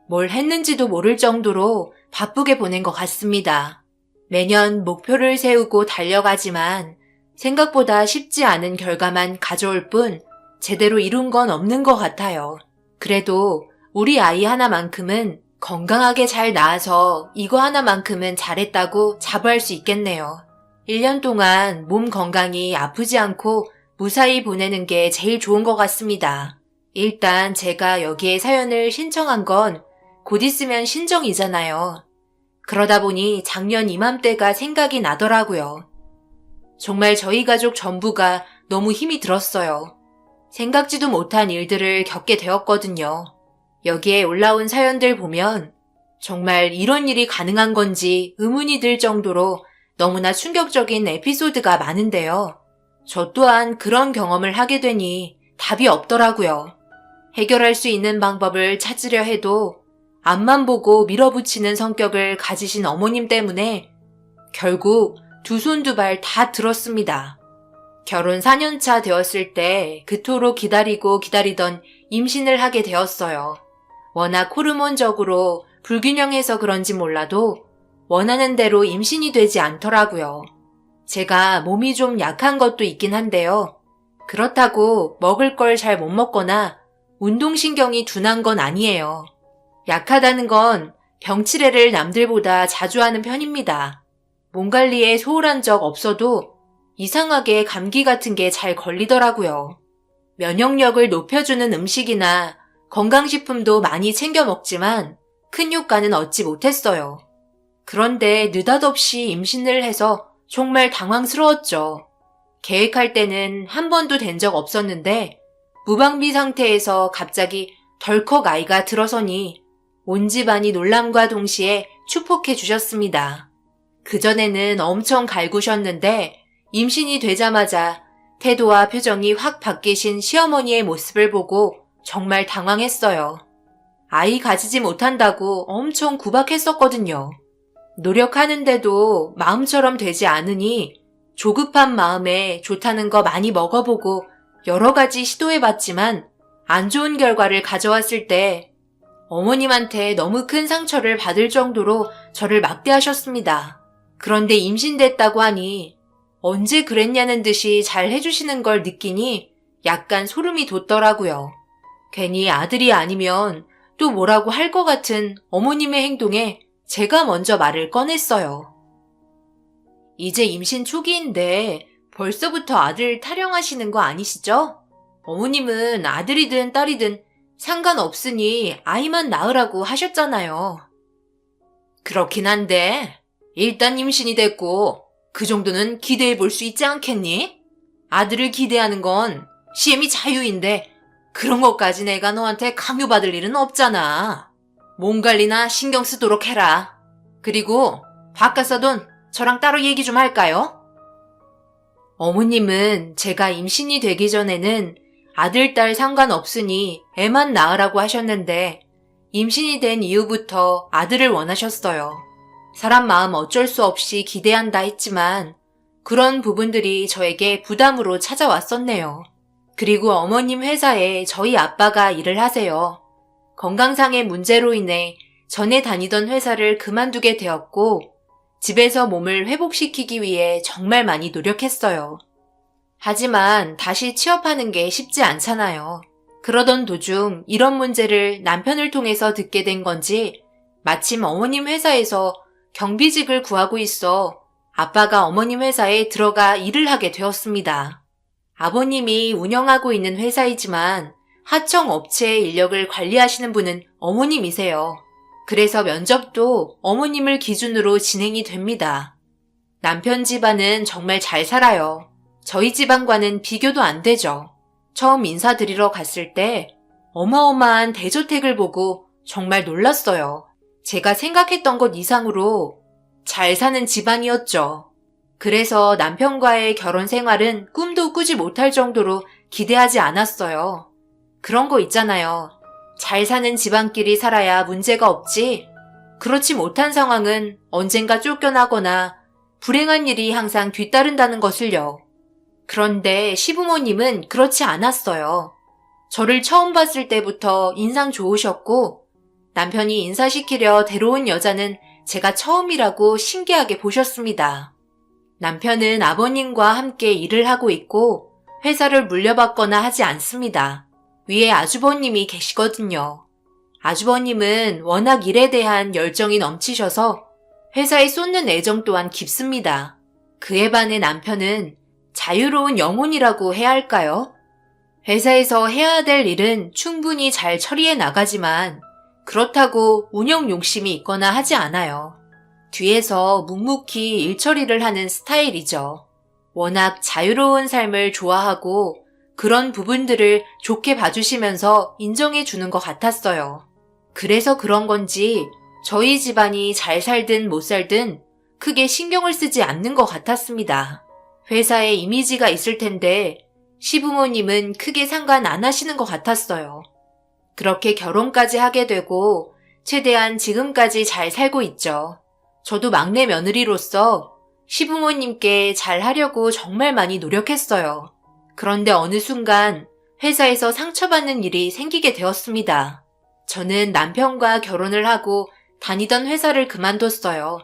[SPEAKER 3] 뭘 했는지도 모를 정도로 바쁘게 보낸 것 같습니다. 매년 목표를 세우고 달려가지만 생각보다 쉽지 않은 결과만 가져올 뿐 제대로 이룬 건 없는 것 같아요. 그래도 우리 아이 하나만큼은 건강하게 잘 낳아서 이거 하나만큼은 잘했다고 자부할 수 있겠네요. 1년 동안 몸 건강히 아프지 않고 무사히 보내는 게 제일 좋은 것 같습니다. 일단 제가 여기에 사연을 신청한 건 곧 있으면 신정이잖아요. 그러다 보니 작년 이맘때가 생각이 나더라고요. 정말 저희 가족 전부가 너무 힘이 들었어요. 생각지도 못한 일들을 겪게 되었거든요. 여기에 올라온 사연들 보면 정말 이런 일이 가능한 건지 의문이 들 정도로 너무나 충격적인 에피소드가 많은데요. 저 또한 그런 경험을 하게 되니 답이 없더라고요. 해결할 수 있는 방법을 찾으려 해도 앞만 보고 밀어붙이는 성격을 가지신 어머님 때문에 결국 두 손 두 발 다 들었습니다. 결혼 4년 차 되었을 때 그토록 기다리던 임신을 하게 되었어요. 워낙 호르몬적으로 불균형해서 그런지 몰라도 원하는 대로 임신이 되지 않더라고요. 제가 몸이 좀 약한 것도 있긴 한데요. 그렇다고 먹을 걸 잘 못 먹거나 운동신경이 둔한 건 아니에요. 약하다는 건 병치레를 남들보다 자주 하는 편입니다. 몸 관리에 소홀한 적 없어도 이상하게 감기 같은 게 잘 걸리더라고요. 면역력을 높여주는 음식이나 건강식품도 많이 챙겨 먹지만 큰 효과는 얻지 못했어요. 그런데 느닷없이 임신을 해서 정말 당황스러웠죠. 계획할 때는 한 번도 된 적 없었는데 무방비 상태에서 갑자기 덜컥 아이가 들어서니 온 집안이 놀람과 동시에 축복해 주셨습니다. 그전에는 엄청 갈구셨는데 임신이 되자마자 태도와 표정이 확 바뀌신 시어머니의 모습을 보고 정말 당황했어요. 아이 가지지 못한다고 엄청 구박했었거든요. 노력하는데도 마음처럼 되지 않으니 조급한 마음에 좋다는 거 많이 먹어보고 여러 가지 시도해봤지만 안 좋은 결과를 가져왔을 때 어머님한테 너무 큰 상처를 받을 정도로 저를 막대하셨습니다. 그런데 임신됐다고 하니 언제 그랬냐는 듯이 잘 해주시는 걸 느끼니 약간 소름이 돋더라고요. 괜히 아들이 아니면 또 뭐라고 할 것 같은 어머님의 행동에 제가 먼저 말을 꺼냈어요. 이제 임신 초기인데 벌써부터 아들 타령하시는 거 아니시죠? 어머님은 아들이든 딸이든 상관없으니 아이만 낳으라고 하셨잖아요. 그렇긴 한데 일단 임신이 됐고 그 정도는 기대해 볼 수 있지 않겠니? 아들을 기대하는 건 시엠이 자유인데 그런 것까지 내가 너한테 강요받을 일은 없잖아. 몸 관리나 신경 쓰도록 해라. 그리고 바깥사돈 저랑 따로 얘기 좀 할까요? 어머님은 제가 임신이 되기 전에는 아들, 딸 상관없으니 애만 낳으라고 하셨는데 임신이 된 이후부터 아들을 원하셨어요. 사람 마음 어쩔 수 없이 기대한다 했지만 그런 부분들이 저에게 부담으로 찾아왔었네요. 그리고 어머님 회사에 저희 아빠가 일을 하세요. 건강상의 문제로 인해 전에 다니던 회사를 그만두게 되었고 집에서 몸을 회복시키기 위해 정말 많이 노력했어요. 하지만 다시 취업하는 게 쉽지 않잖아요. 그러던 도중 이런 문제를 남편을 통해서 듣게 된 건지 마침 어머님 회사에서 경비직을 구하고 있어 아빠가 어머님 회사에 들어가 일을 하게 되었습니다. 아버님이 운영하고 있는 회사이지만 하청 업체의 인력을 관리하시는 분은 어머님이세요. 그래서 면접도 어머님을 기준으로 진행이 됩니다. 남편 집안은 정말 잘 살아요. 저희 집안과는 비교도 안 되죠. 처음 인사드리러 갔을 때 어마어마한 대저택을 보고 정말 놀랐어요. 제가 생각했던 것 이상으로 잘 사는 집안이었죠. 그래서 남편과의 결혼 생활은 꿈도 꾸지 못할 정도로 기대하지 않았어요. 그런 거 있잖아요. 잘 사는 집안끼리 살아야 문제가 없지. 그렇지 못한 상황은 언젠가 쫓겨나거나 불행한 일이 항상 뒤따른다는 것을요. 그런데 시부모님은 그렇지 않았어요. 저를 처음 봤을 때부터 인상 좋으셨고 남편이 인사시키려 데려온 여자는 제가 처음이라고 신기하게 보셨습니다. 남편은 아버님과 함께 일을 하고 있고 회사를 물려받거나 하지 않습니다. 위에 아주버님이 계시거든요. 아주버님은 워낙 일에 대한 열정이 넘치셔서 회사에 쏟는 애정 또한 깊습니다. 그에 반해 남편은 자유로운 영혼이라고 해야 할까요? 회사에서 해야 될 일은 충분히 잘 처리해 나가지만 그렇다고 운영 욕심이 있거나 하지 않아요. 뒤에서 묵묵히 일 처리를 하는 스타일이죠. 워낙 자유로운 삶을 좋아하고 그런 부분들을 좋게 봐주시면서 인정해 주는 것 같았어요. 그래서 그런 건지 저희 집안이 잘 살든 못 살든 크게 신경을 쓰지 않는 것 같았습니다. 회사에 이미지가 있을 텐데 시부모님은 크게 상관 안 하시는 것 같았어요. 그렇게 결혼까지 하게 되고 최대한 지금까지 잘 살고 있죠. 저도 막내 며느리로서 시부모님께 잘 하려고 정말 많이 노력했어요. 그런데 어느 순간 회사에서 상처받는 일이 생기게 되었습니다. 저는 남편과 결혼을 하고 다니던 회사를 그만뒀어요.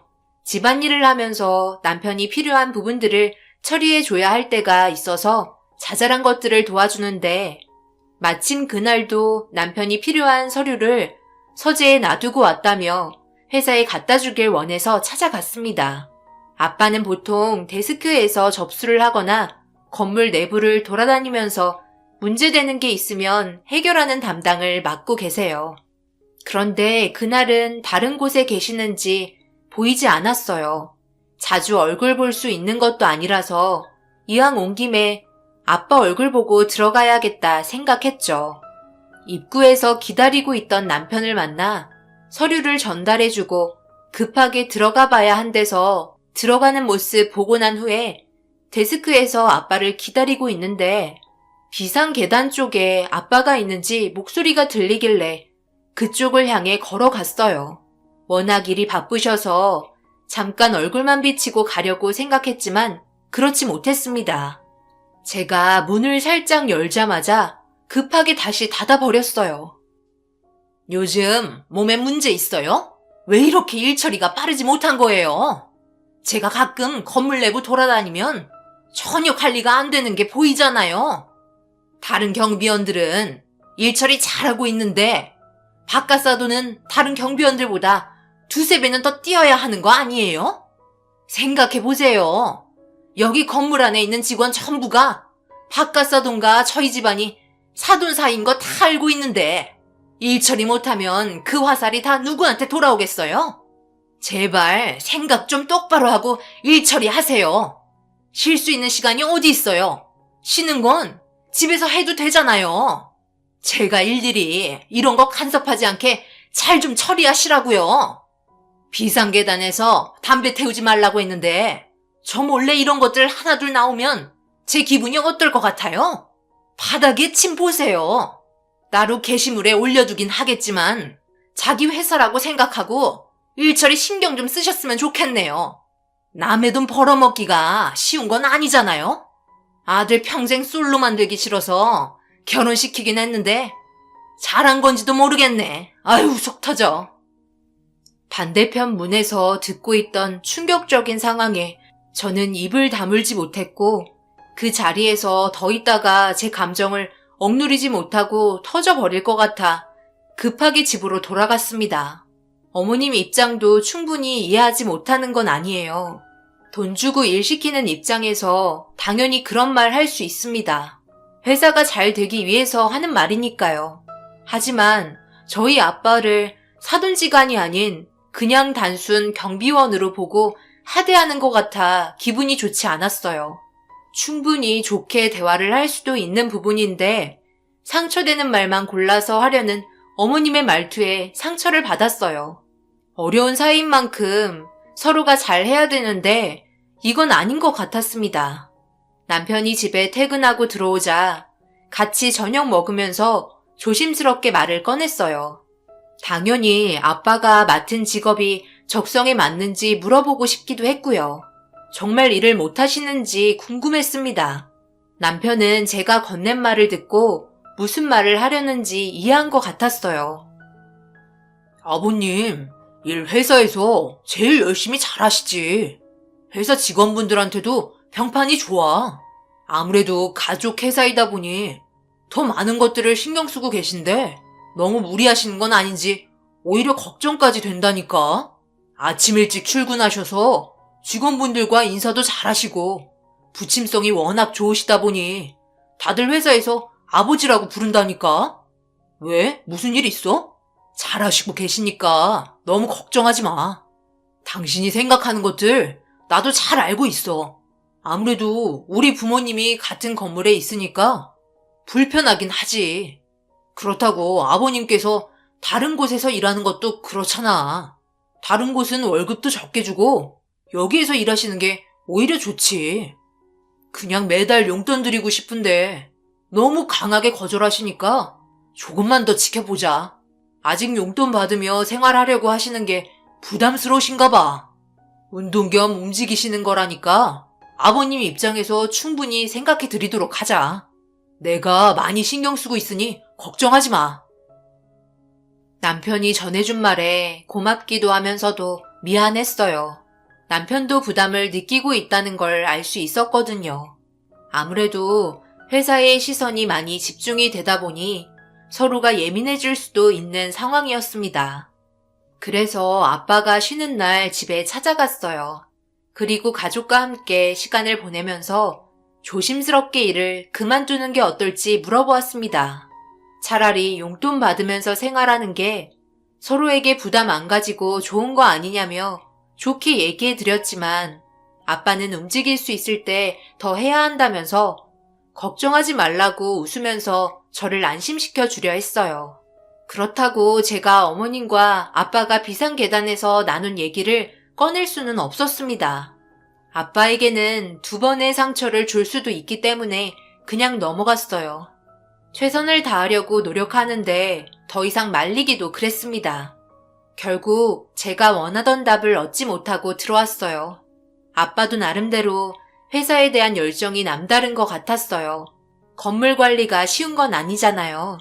[SPEAKER 3] 집안일을 하면서 남편이 필요한 부분들을 처리해줘야 할 때가 있어서 자잘한 것들을 도와주는데 마침 그날도 남편이 필요한 서류를 서재에 놔두고 왔다며 회사에 갖다 주길 원해서 찾아갔습니다. 아빠는 보통 데스크에서 접수를 하거나 건물 내부를 돌아다니면서 문제되는 게 있으면 해결하는 담당을 맡고 계세요. 그런데 그날은 다른 곳에 계시는지 보이지 않았어요. 자주 얼굴 볼 수 있는 것도 아니라서 이왕 온 김에 아빠 얼굴 보고 들어가야겠다 생각했죠. 입구에서 기다리고 있던 남편을 만나 서류를 전달해주고 급하게 들어가 봐야 한대서 들어가는 모습 보고 난 후에 데스크에서 아빠를 기다리고 있는데 비상 계단 쪽에 아빠가 있는지 목소리가 들리길래 그쪽을 향해 걸어갔어요. 워낙 일이 바쁘셔서 잠깐 얼굴만 비치고 가려고 생각했지만 그렇지 못했습니다. 제가 문을 살짝 열자마자 급하게 다시 닫아버렸어요. 요즘 몸에 문제 있어요? 왜 이렇게 일 처리가 빠르지 못한 거예요? 제가 가끔 건물 내부 돌아다니면 전혀 관리가 안 되는 게 보이잖아요. 다른 경비원들은 일 처리 잘하고 있는데 바깥사도는 다른 경비원들보다 두세 배는 더 뛰어야 하는 거 아니에요? 생각해보세요. 여기 건물 안에 있는 직원 전부가 바깥사돈과 저희 집안이 사돈 사이인 거 다 알고 있는데 일 처리 못하면 그 화살이 다 누구한테 돌아오겠어요? 제발 생각 좀 똑바로 하고 일 처리하세요. 쉴 수 있는 시간이 어디 있어요? 쉬는 건 집에서 해도 되잖아요. 제가 일일이 이런 거 간섭하지 않게 잘 좀 처리하시라고요. 비상계단에서 담배 태우지 말라고 했는데 저 몰래 이런 것들 하나둘 나오면 제 기분이 어떨 것 같아요? 바닥에 침 보세요. 따로 게시물에 올려두긴 하겠지만 자기 회사라고 생각하고 일처리 신경 좀 쓰셨으면 좋겠네요. 남의 돈 벌어먹기가 쉬운 건 아니잖아요. 아들 평생 솔로 만들기 싫어서 결혼시키긴 했는데 잘한 건지도 모르겠네. 아유 속 터져. 반대편 문에서 듣고 있던 충격적인 상황에 저는 입을 다물지 못했고 그 자리에서 더 있다가 제 감정을 억누르지 못하고 터져버릴 것 같아 급하게 집으로 돌아갔습니다. 어머님 입장도 충분히 이해하지 못하는 건 아니에요. 돈 주고 일 시키는 입장에서 당연히 그런 말 할 수 있습니다. 회사가 잘 되기 위해서 하는 말이니까요. 하지만 저희 아빠를 사돈지간이 아닌 그냥 단순 경비원으로 보고 하대하는 것 같아 기분이 좋지 않았어요. 충분히 좋게 대화를 할 수도 있는 부분인데 상처되는 말만 골라서 하려는 어머님의 말투에 상처를 받았어요. 어려운 사이인 만큼 서로가 잘 해야 되는데 이건 아닌 것 같았습니다. 남편이 집에 퇴근하고 들어오자 같이 저녁 먹으면서 조심스럽게 말을 꺼냈어요. 당연히 아빠가 맡은 직업이 적성에 맞는지 물어보고 싶기도 했고요. 정말 일을 못하시는지 궁금했습니다. 남편은 제가 건넨 말을 듣고 무슨 말을 하려는지 이해한 것 같았어요.
[SPEAKER 2] 아버님, 일 회사에서 제일 열심히 잘하시지. 회사 직원분들한테도 평판이 좋아. 아무래도 가족 회사이다 보니 더 많은 것들을 신경 쓰고 계신데 너무 무리하시는 건 아닌지 오히려 걱정까지 된다니까. 아침 일찍 출근하셔서 직원분들과 인사도 잘하시고 부침성이 워낙 좋으시다 보니 다들 회사에서 아버지라고 부른다니까. 왜? 무슨 일 있어? 잘하시고 계시니까 너무 걱정하지 마. 당신이 생각하는 것들 나도 잘 알고 있어. 아무래도 우리 부모님이 같은 건물에 있으니까 불편하긴 하지. 그렇다고 아버님께서 다른 곳에서 일하는 것도 그렇잖아. 다른 곳은 월급도 적게 주고 여기에서 일하시는 게 오히려 좋지. 그냥 매달 용돈 드리고 싶은데 너무 강하게 거절하시니까 조금만 더 지켜보자. 아직 용돈 받으며 생활하려고 하시는 게 부담스러우신가 봐. 운동 겸 움직이시는 거라니까 아버님 입장에서 충분히 생각해 드리도록 하자. 내가 많이 신경 쓰고 있으니 걱정하지 마. 남편이 전해준 말에 고맙기도 하면서도 미안했어요.
[SPEAKER 3] 남편도 부담을 느끼고 있다는 걸 알 수 있었거든요. 아무래도 회사의 시선이 많이 집중이 되다 보니 서로가 예민해질 수도 있는 상황이었습니다. 그래서 아빠가 쉬는 날 집에 찾아갔어요. 그리고 가족과 함께 시간을 보내면서 조심스럽게 일을 그만두는 게 어떨지 물어보았습니다. 차라리 용돈 받으면서 생활하는 게 서로에게 부담 안 가지고 좋은 거 아니냐며 좋게 얘기해 드렸지만 아빠는 움직일 수 있을 때 더 해야 한다면서 걱정하지 말라고 웃으면서 저를 안심시켜 주려 했어요. 그렇다고 제가 어머님과 아빠가 비상계단에서 나눈 얘기를 꺼낼 수는 없었습니다. 아빠에게는 2번의 상처를 줄 수도 있기 때문에 그냥 넘어갔어요. 최선을 다하려고 노력하는데 더 이상 말리기도 그랬습니다. 결국 제가 원하던 답을 얻지 못하고 들어왔어요. 아빠도 나름대로 회사에 대한 열정이 남다른 것 같았어요. 건물 관리가 쉬운 건 아니잖아요.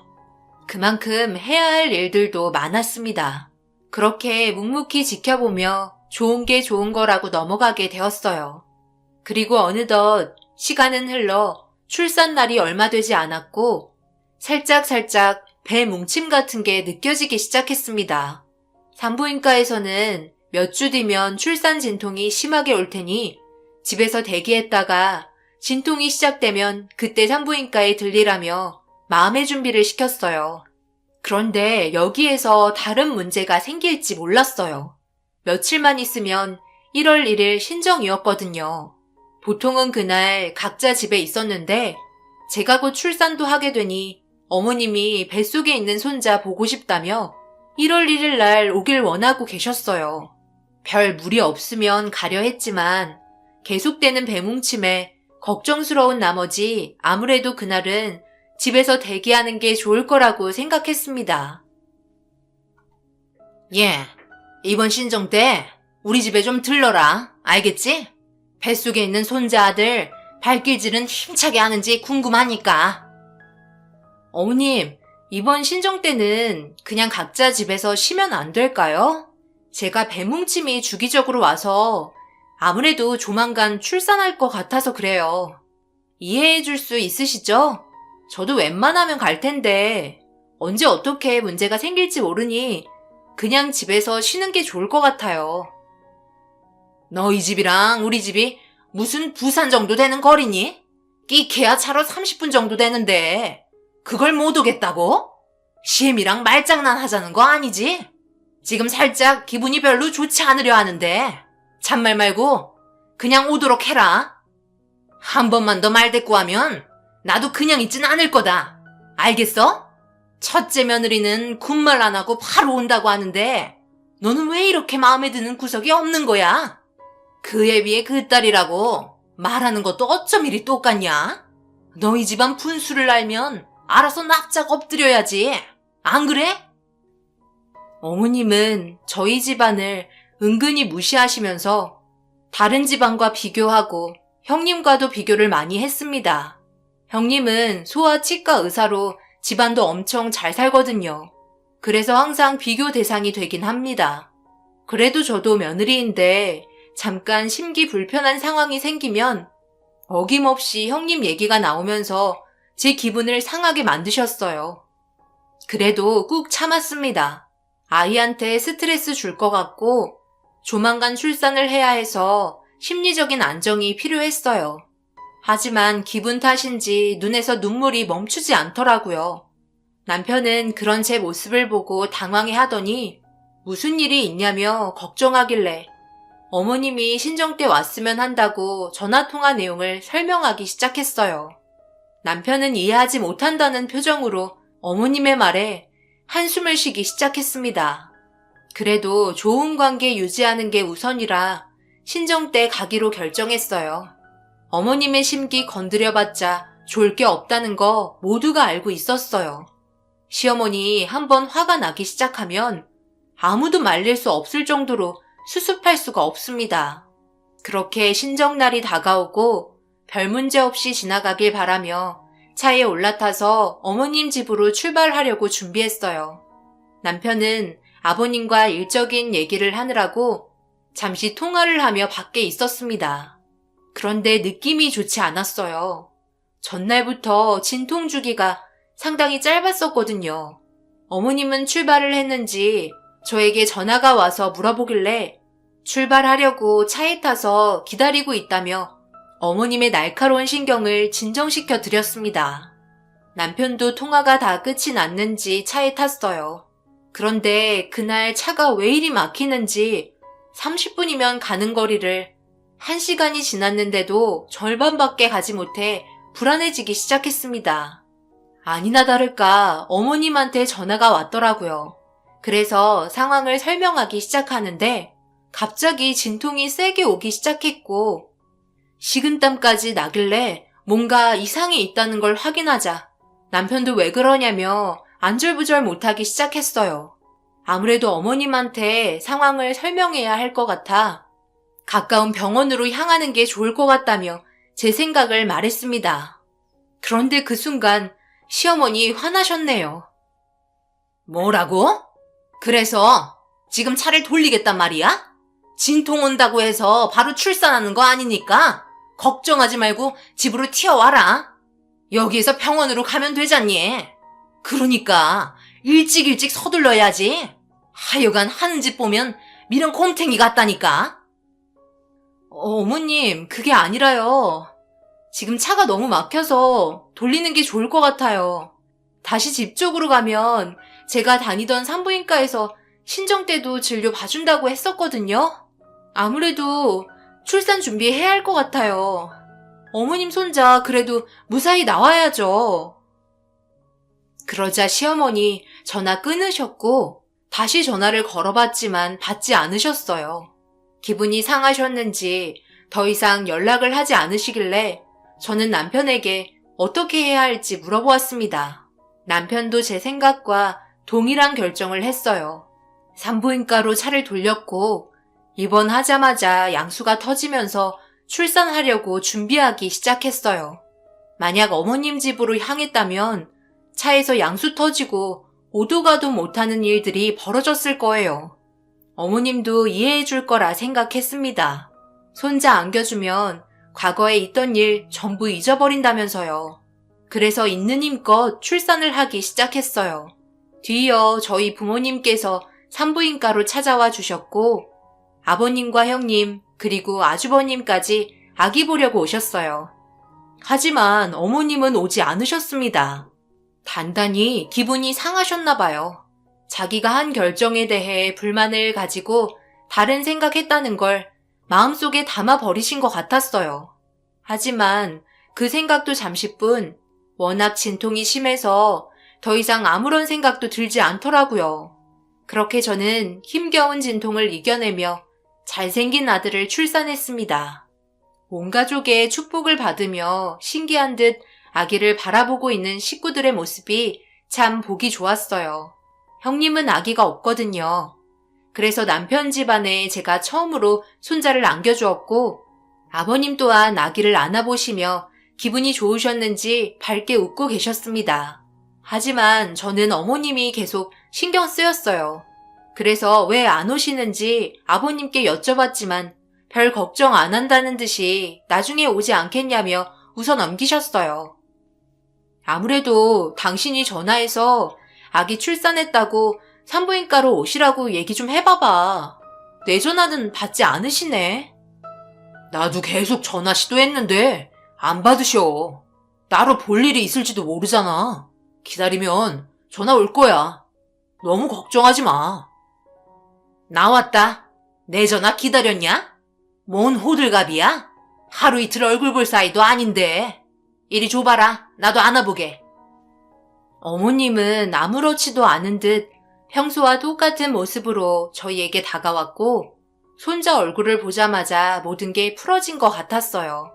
[SPEAKER 3] 그만큼 해야 할 일들도 많았습니다. 그렇게 묵묵히 지켜보며 좋은 게 좋은 거라고 넘어가게 되었어요. 그리고 어느덧 시간은 흘러 출산 날이 얼마 되지 않았고 살짝살짝 배 뭉침 같은 게 느껴지기 시작했습니다. 산부인과에서는 몇 주 뒤면 출산 진통이 심하게 올 테니 집에서 대기했다가 진통이 시작되면 그때 산부인과에 들리라며 마음의 준비를 시켰어요. 그런데 여기에서 다른 문제가 생길지 몰랐어요. 며칠만 있으면 1월 1일 신정이었거든요. 보통은 그날 각자 집에 있었는데 제가 곧 출산도 하게 되니 어머님이 뱃속에 있는 손자 보고 싶다며 1월 1일 날 오길 원하고 계셨어요. 별 무리 없으면 가려 했지만 계속되는 배뭉침에 걱정스러운 나머지 아무래도 그날은 집에서 대기하는 게 좋을 거라고 생각했습니다. 이번 신정 때 우리 집에 좀 들러라. 알겠지? 뱃속에 있는 손자 아들 발길질은 힘차게 하는지 궁금하니까. 어머님, 이번 신정 때는 그냥 각자 집에서 쉬면 안 될까요? 제가 배뭉침이 주기적으로 와서 아무래도 조만간 출산할 것 같아서 그래요. 이해해 줄 수 있으시죠? 저도 웬만하면 갈 텐데 언제 어떻게 문제가 생길지 모르니 그냥 집에서 쉬는 게 좋을 것 같아요. 너희 집이랑 우리 집이 무슨 부산 정도 되는 거리니? 끼케야 차로 30분 정도 되는데 그걸 못 오겠다고? 시엠이랑 말장난 하자는 거 아니지? 지금 살짝 기분이 별로 좋지 않으려 하는데 잔말 말고 그냥 오도록 해라. 한 번만 더 말대꾸하면 나도 그냥 있진 않을 거다. 알겠어? 첫째 며느리는 군말 안 하고 바로 온다고 하는데 너는 왜 이렇게 마음에 드는 구석이 없는 거야? 그에 비해 그 딸이라고 말하는 것도 어쩜 이리 똑같냐? 너희 집안 분수를 알면 알아서 납작 엎드려야지. 안 그래? 어머님은 저희 집안을 은근히 무시하시면서 다른 집안과 비교하고 형님과도 비교를 많이 했습니다. 형님은 소아 치과 의사로 집안도 엄청 잘 살거든요. 그래서 항상 비교 대상이 되긴 합니다. 그래도 저도 며느리인데 잠깐 심기 불편한 상황이 생기면 어김없이 형님 얘기가 나오면서 제 기분을 상하게 만드셨어요. 그래도 꾹 참았습니다. 아이한테 스트레스 줄 것 같고 조만간 출산을 해야 해서 심리적인 안정이 필요했어요. 하지만 기분 탓인지 눈에서 눈물이 멈추지 않더라고요. 남편은 그런 제 모습을 보고 당황해 하더니 무슨 일이 있냐며 걱정하길래 어머님이 신정 때 왔으면 한다고 전화통화 내용을 설명하기 시작했어요. 남편은 이해하지 못한다는 표정으로 어머님의 말에 한숨을 쉬기 시작했습니다. 그래도 좋은 관계 유지하는 게 우선이라 신정 때 가기로 결정했어요. 어머님의 심기 건드려봤자 좋을 게 없다는 거 모두가 알고 있었어요. 시어머니 한번 화가 나기 시작하면 아무도 말릴 수 없을 정도로 수습할 수가 없습니다. 그렇게 신정날이 다가오고 별 문제 없이 지나가길 바라며 차에 올라타서 어머님 집으로 출발하려고 준비했어요. 남편은 아버님과 일적인 얘기를 하느라고 잠시 통화를 하며 밖에 있었습니다. 그런데 느낌이 좋지 않았어요. 전날부터 진통 주기가 상당히 짧았었거든요. 어머님은 출발을 했는지 저에게 전화가 와서 물어보길래 출발하려고 차에 타서 기다리고 있다며 어머님의 날카로운 신경을 진정시켜 드렸습니다. 남편도 통화가 다 끝이 났는지 차에 탔어요. 그런데 그날 차가 왜 이리 막히는지 30분이면 가는 거리를 1시간이 지났는데도 절반밖에 가지 못해 불안해지기 시작했습니다. 아니나 다를까 어머님한테 전화가 왔더라고요. 그래서 상황을 설명하기 시작하는데 갑자기 진통이 세게 오기 시작했고 식은땀까지 나길래 뭔가 이상이 있다는 걸 확인하자 남편도 왜 그러냐며 안절부절 못하기 시작했어요. 아무래도 어머님한테 상황을 설명해야 할 것 같아 가까운 병원으로 향하는 게 좋을 것 같다며 제 생각을 말했습니다. 그런데 그 순간 시어머니 화나셨네요. 뭐라고? 그래서 지금 차를 돌리겠단 말이야? 진통 온다고 해서 바로 출산하는 거 아니니까 걱정하지 말고 집으로 튀어와라. 여기에서 병원으로 가면 되잖니. 그러니까 일찍 서둘러야지. 하여간 하는 짓 보면 미련 곰탱이 같다니까. 어머님, 그게 아니라요. 지금 차가 너무 막혀서 돌리는 게 좋을 것 같아요. 다시 집 쪽으로 가면 제가 다니던 산부인과에서 신정 때도 진료 봐준다고 했었거든요. 아무래도 출산 준비해야 할 것 같아요. 어머님 손자 그래도 무사히 나와야죠. 그러자 시어머니 전화 끊으셨고 다시 전화를 걸어봤지만 받지 않으셨어요. 기분이 상하셨는지 더 이상 연락을 하지 않으시길래 저는 남편에게 어떻게 해야 할지 물어보았습니다. 남편도 제 생각과 동일한 결정을 했어요. 산부인과로 차를 돌렸고 입원하자마자 양수가 터지면서 출산하려고 준비하기 시작했어요. 만약 어머님 집으로 향했다면 차에서 양수 터지고 오도 가도 못하는 일들이 벌어졌을 거예요. 어머님도 이해해 줄 거라 생각했습니다. 손자 안겨주면 과거에 있던 일 전부 잊어버린다면서요. 그래서 있는 힘껏 출산을 하기 시작했어요. 뒤이어 저희 부모님께서 산부인과로 찾아와 주셨고 아버님과 형님 그리고 아주버님까지 아기 보려고 오셨어요. 하지만 어머님은 오지 않으셨습니다. 단단히 기분이 상하셨나 봐요. 자기가 한 결정에 대해 불만을 가지고 다른 생각했다는 걸 마음속에 담아버리신 것 같았어요. 하지만 그 생각도 잠시뿐 워낙 진통이 심해서 더 이상 아무런 생각도 들지 않더라고요. 그렇게 저는 힘겨운 진통을 이겨내며 잘생긴 아들을 출산했습니다. 온 가족의 축복을 받으며 신기한 듯 아기를 바라보고 있는 식구들의 모습이 참 보기 좋았어요. 형님은 아기가 없거든요. 그래서 남편 집안에 제가 처음으로 손자를 안겨주었고 아버님 또한 아기를 안아보시며 기분이 좋으셨는지 밝게 웃고 계셨습니다. 하지만 저는 어머님이 계속 신경 쓰였어요. 그래서 왜 안 오시는지 아버님께 여쭤봤지만 별 걱정 안 한다는 듯이 나중에 오지 않겠냐며 웃어 넘기셨어요. 아무래도 당신이 전화해서 아기 출산했다고 산부인과로 오시라고 얘기 좀 해봐봐. 내 전화는 받지 않으시네. 나도 계속 전화 시도했는데 안 받으셔. 나로 볼 일이 있을지도 모르잖아. 기다리면 전화 올 거야. 너무 걱정하지 마. 나왔다. 내 전화 기다렸냐? 뭔 호들갑이야? 하루 이틀 얼굴 볼 사이도 아닌데. 이리 줘봐라. 나도 안아보게. 어머님은 아무렇지도 않은 듯 평소와 똑같은 모습으로 저희에게 다가왔고 손자 얼굴을 보자마자 모든 게 풀어진 것 같았어요.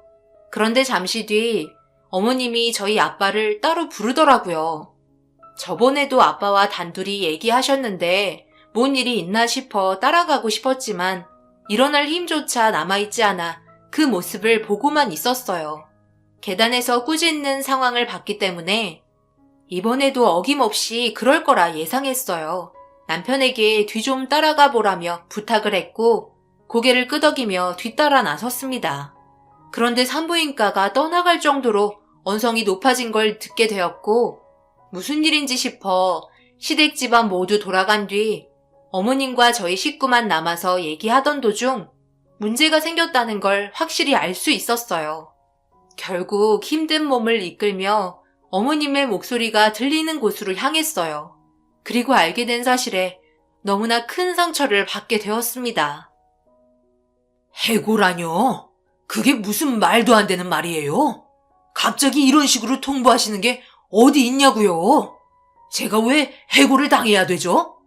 [SPEAKER 3] 그런데 잠시 뒤 어머님이 저희 아빠를 따로 부르더라고요. 저번에도 아빠와 단둘이 얘기하셨는데 뭔 일이 있나 싶어 따라가고 싶었지만 일어날 힘조차 남아있지 않아 그 모습을 보고만 있었어요. 계단에서 꾸짖는 상황을 봤기 때문에 이번에도 어김없이 그럴 거라 예상했어요. 남편에게 뒤 좀 따라가 보라며 부탁을 했고 고개를 끄덕이며 뒤따라 나섰습니다. 그런데 산부인과가 떠나갈 정도로 언성이 높아진 걸 듣게 되었고 무슨 일인지 싶어 시댁 집안 모두 돌아간 뒤 어머님과 저희 식구만 남아서 얘기하던 도중 문제가 생겼다는 걸 확실히 알 수 있었어요. 결국 힘든 몸을 이끌며 어머님의 목소리가 들리는 곳으로 향했어요. 그리고 알게 된 사실에 너무나 큰 상처를 받게 되었습니다.
[SPEAKER 2] 해고라뇨? 그게 무슨 말도 안 되는 말이에요? 갑자기 이런 식으로 통보하시는 게 어디 있냐고요? 제가 왜 해고를 당해야 되죠?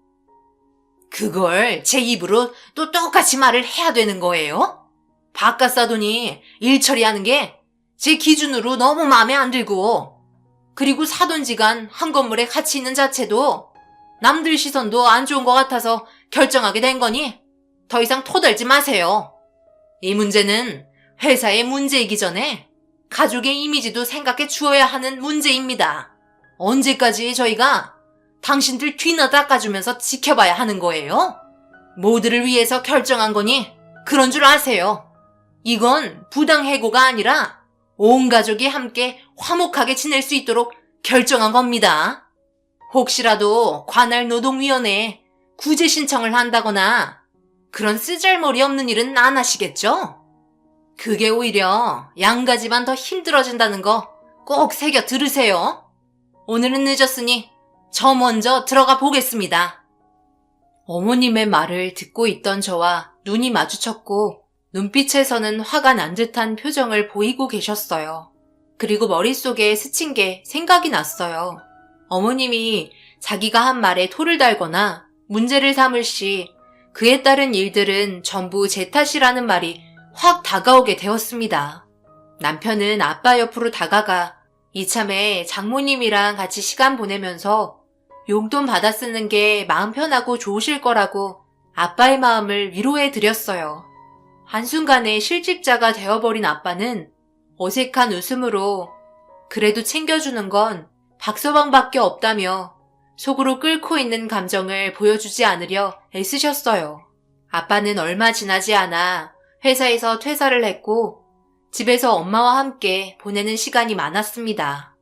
[SPEAKER 3] 그걸 제 입으로 또 똑같이 말을 해야 되는 거예요? 바깥 사돈이 일 처리하는 게 제 기준으로 너무 마음에 안 들고, 그리고 사돈지간 한 건물에 같이 있는 자체도 남들 시선도 안 좋은 것 같아서 결정하게 된 거니 더 이상 토달지 마세요. 이 문제는 회사의 문제이기 전에 가족의 이미지도 생각해 주어야 하는 문제입니다. 언제까지 저희가 당신들 뒤나 닦아주면서 지켜봐야 하는 거예요? 모두를 위해서 결정한 거니 그런 줄 아세요. 이건 부당 해고가 아니라 온 가족이 함께 화목하게 지낼 수 있도록 결정한 겁니다. 혹시라도 관할 노동위원회에 구제 신청을 한다거나 그런 쓰잘머리 없는 일은 안 하시겠죠? 그게 오히려 양가지만 더 힘들어진다는 거 꼭 새겨 들으세요. 오늘은 늦었으니 저 먼저 들어가 보겠습니다. 어머님의 말을 듣고 있던 저와 눈이 마주쳤고 눈빛에서는 화가 난 듯한 표정을 보이고 계셨어요. 그리고 머릿속에 스친 게 생각이 났어요. 어머님이 자기가 한 말에 토를 달거나 문제를 삼을 시 그에 따른 일들은 전부 제 탓이라는 말이 확 다가오게 되었습니다. 남편은 아빠 옆으로 다가가 이참에 장모님이랑 같이 시간 보내면서 용돈 받아 쓰는 게 마음 편하고 좋으실 거라고 아빠의 마음을 위로해 드렸어요. 한순간에 실직자가 되어버린 아빠는 어색한 웃음으로 그래도 챙겨주는 건 박서방밖에 없다며 속으로 끓고 있는 감정을 보여주지 않으려 애쓰셨어요. 아빠는 얼마 지나지 않아 회사에서 퇴사를 했고 집에서 엄마와 함께 보내는 시간이 많았습니다.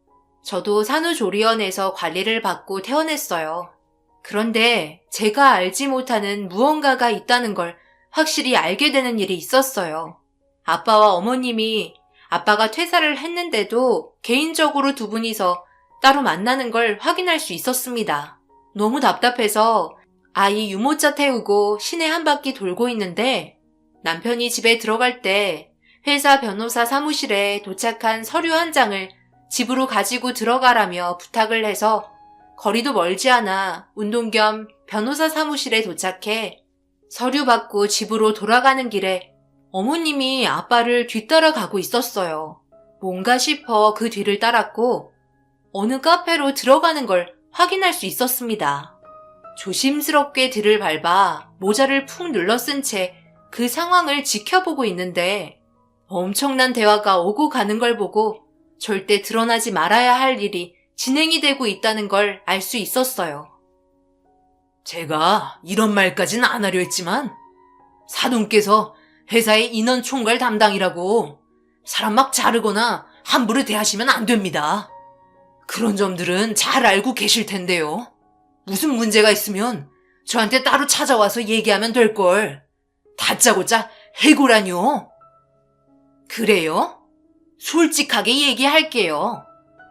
[SPEAKER 3] 저도 산후조리원에서 관리를 받고 퇴원했어요. 그런데 제가 알지 못하는 무언가가 있다는 걸 확실히 알게 되는 일이 있었어요. 아빠와 어머님이 아빠가 퇴사를 했는데도 개인적으로 두 분이서 따로 만나는 걸 확인할 수 있었습니다. 너무 답답해서 아이 유모차 태우고 시내 한 바퀴 돌고 있는데 남편이 집에 들어갈 때 회사 변호사 사무실에 도착한 서류 한 장을 집으로 가지고 들어가라며 부탁을 해서 거리도 멀지 않아 운동 겸 변호사 사무실에 도착해 서류 받고 집으로 돌아가는 길에 어머님이 아빠를 뒤따라 가고 있었어요. 뭔가 싶어 그 뒤를 따랐고 어느 카페로 들어가는 걸 확인할 수 있었습니다. 조심스럽게 뒤를 밟아 모자를 푹 눌러 쓴 채 그 상황을 지켜보고 있는데 엄청난 대화가 오고 가는 걸 보고 절대 드러나지 말아야 할 일이 진행이 되고 있다는 걸 알 수 있었어요.
[SPEAKER 2] 제가 이런 말까지는 안 하려 했지만 사돈께서 회사의 인원 총괄 담당이라고 사람 막 자르거나 함부로 대하시면 안 됩니다. 그런 점들은 잘 알고 계실 텐데요. 무슨 문제가 있으면 저한테 따로 찾아와서 얘기하면 될걸. 다짜고짜 해고라뇨.
[SPEAKER 3] 그래요? 솔직하게 얘기할게요.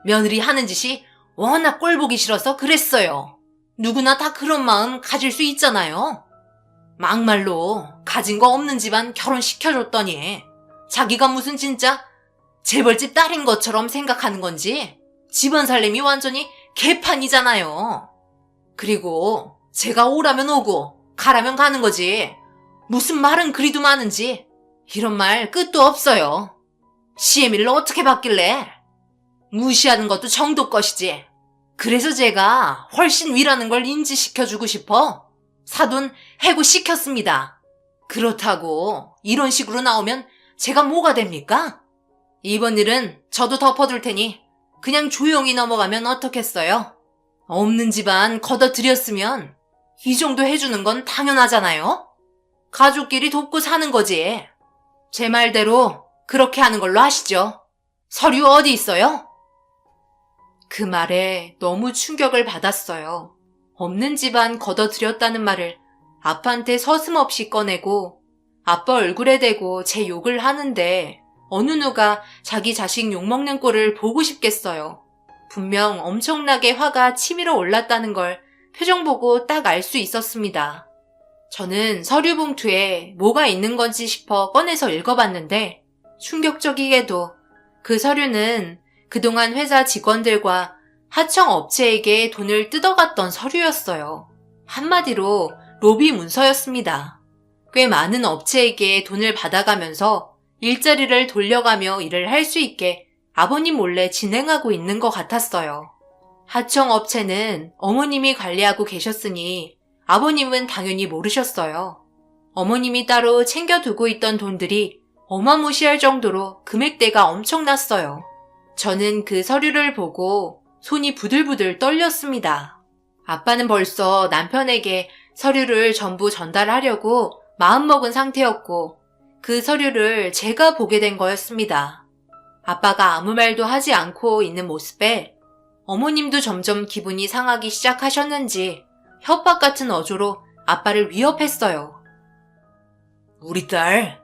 [SPEAKER 3] 며느리 하는 짓이 워낙 꼴보기 싫어서 그랬어요. 누구나 다 그런 마음 가질 수 있잖아요. 막말로 가진 거 없는 집안 결혼시켜줬더니 자기가 무슨 진짜 재벌집 딸인 것처럼 생각하는 건지 집안 살림이 완전히 개판이잖아요. 그리고 제가 오라면 오고 가라면 가는 거지 무슨 말은 그리도 많은지 이런 말 끝도 없어요. CMI를 어떻게 받길래? 무시하는 것도 정도 것이지. 그래서 제가 훨씬 위라는 걸 인지시켜주고 싶어 사돈 해고시켰습니다. 그렇다고 이런 식으로 나오면 제가 뭐가 됩니까? 이번 일은 저도 덮어둘 테니 그냥 조용히 넘어가면 어떻겠어요? 없는 집안 걷어들였으면 이 정도 해주는 건 당연하잖아요? 가족끼리 돕고 사는 거지. 제 말대로 그렇게 하는 걸로 하시죠. 서류 어디 있어요? 그 말에 너무 충격을 받았어요. 없는 집안 걷어들였다는 말을 아빠한테 서슴없이 꺼내고 아빠 얼굴에 대고 제 욕을 하는데 어느 누가 자기 자식 욕먹는 꼴을 보고 싶겠어요. 분명 엄청나게 화가 치밀어 올랐다는 걸 표정 보고 딱 알 수 있었습니다. 저는 서류 봉투에 뭐가 있는 건지 싶어 꺼내서 읽어봤는데 충격적이게도 그 서류는 그동안 회사 직원들과 하청 업체에게 돈을 뜯어갔던 서류였어요. 한마디로 로비 문서였습니다. 꽤 많은 업체에게 돈을 받아가면서 일자리를 돌려가며 일을 할 수 있게 아버님 몰래 진행하고 있는 것 같았어요. 하청 업체는 어머님이 관리하고 계셨으니 아버님은 당연히 모르셨어요. 어머님이 따로 챙겨두고 있던 돈들이 어마무시할 정도로 금액대가 엄청났어요. 저는 그 서류를 보고 손이 부들부들 떨렸습니다. 아빠는 벌써 남편에게 서류를 전부 전달하려고 마음먹은 상태였고 그 서류를 제가 보게 된 거였습니다. 아빠가 아무 말도 하지 않고 있는 모습에 어머님도 점점 기분이 상하기 시작하셨는지 협박 같은 어조로 아빠를 위협했어요. 우리 딸,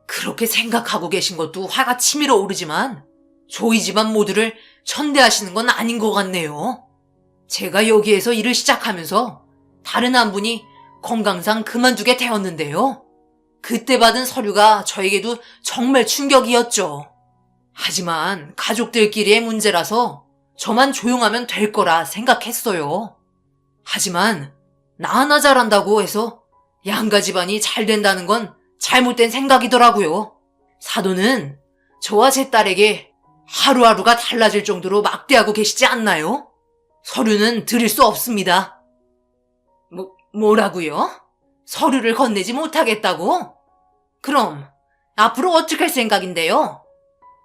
[SPEAKER 3] 그렇게 생각하고 계신 것도 화가 치밀어 오르지만 저희 집안 모두를 천대하시는 건 아닌 것 같네요. 제가 여기에서 일을 시작하면서 다른 한 분이 건강상 그만두게 되었는데요. 그때 받은 서류가 저에게도 정말 충격이었죠. 하지만 가족들끼리의 문제라서 저만 조용하면 될 거라 생각했어요. 하지만 나 하나 잘한다고 해서 양가 집안이 잘 된다는 건 잘못된 생각이더라고요. 사돈은 저와 제 딸에게 하루하루가 달라질 정도로 막대하고 계시지 않나요? 서류는 드릴 수 없습니다. 뭐라고요? 서류를 건네지 못하겠다고? 그럼 앞으로 어떻게 할 생각인데요?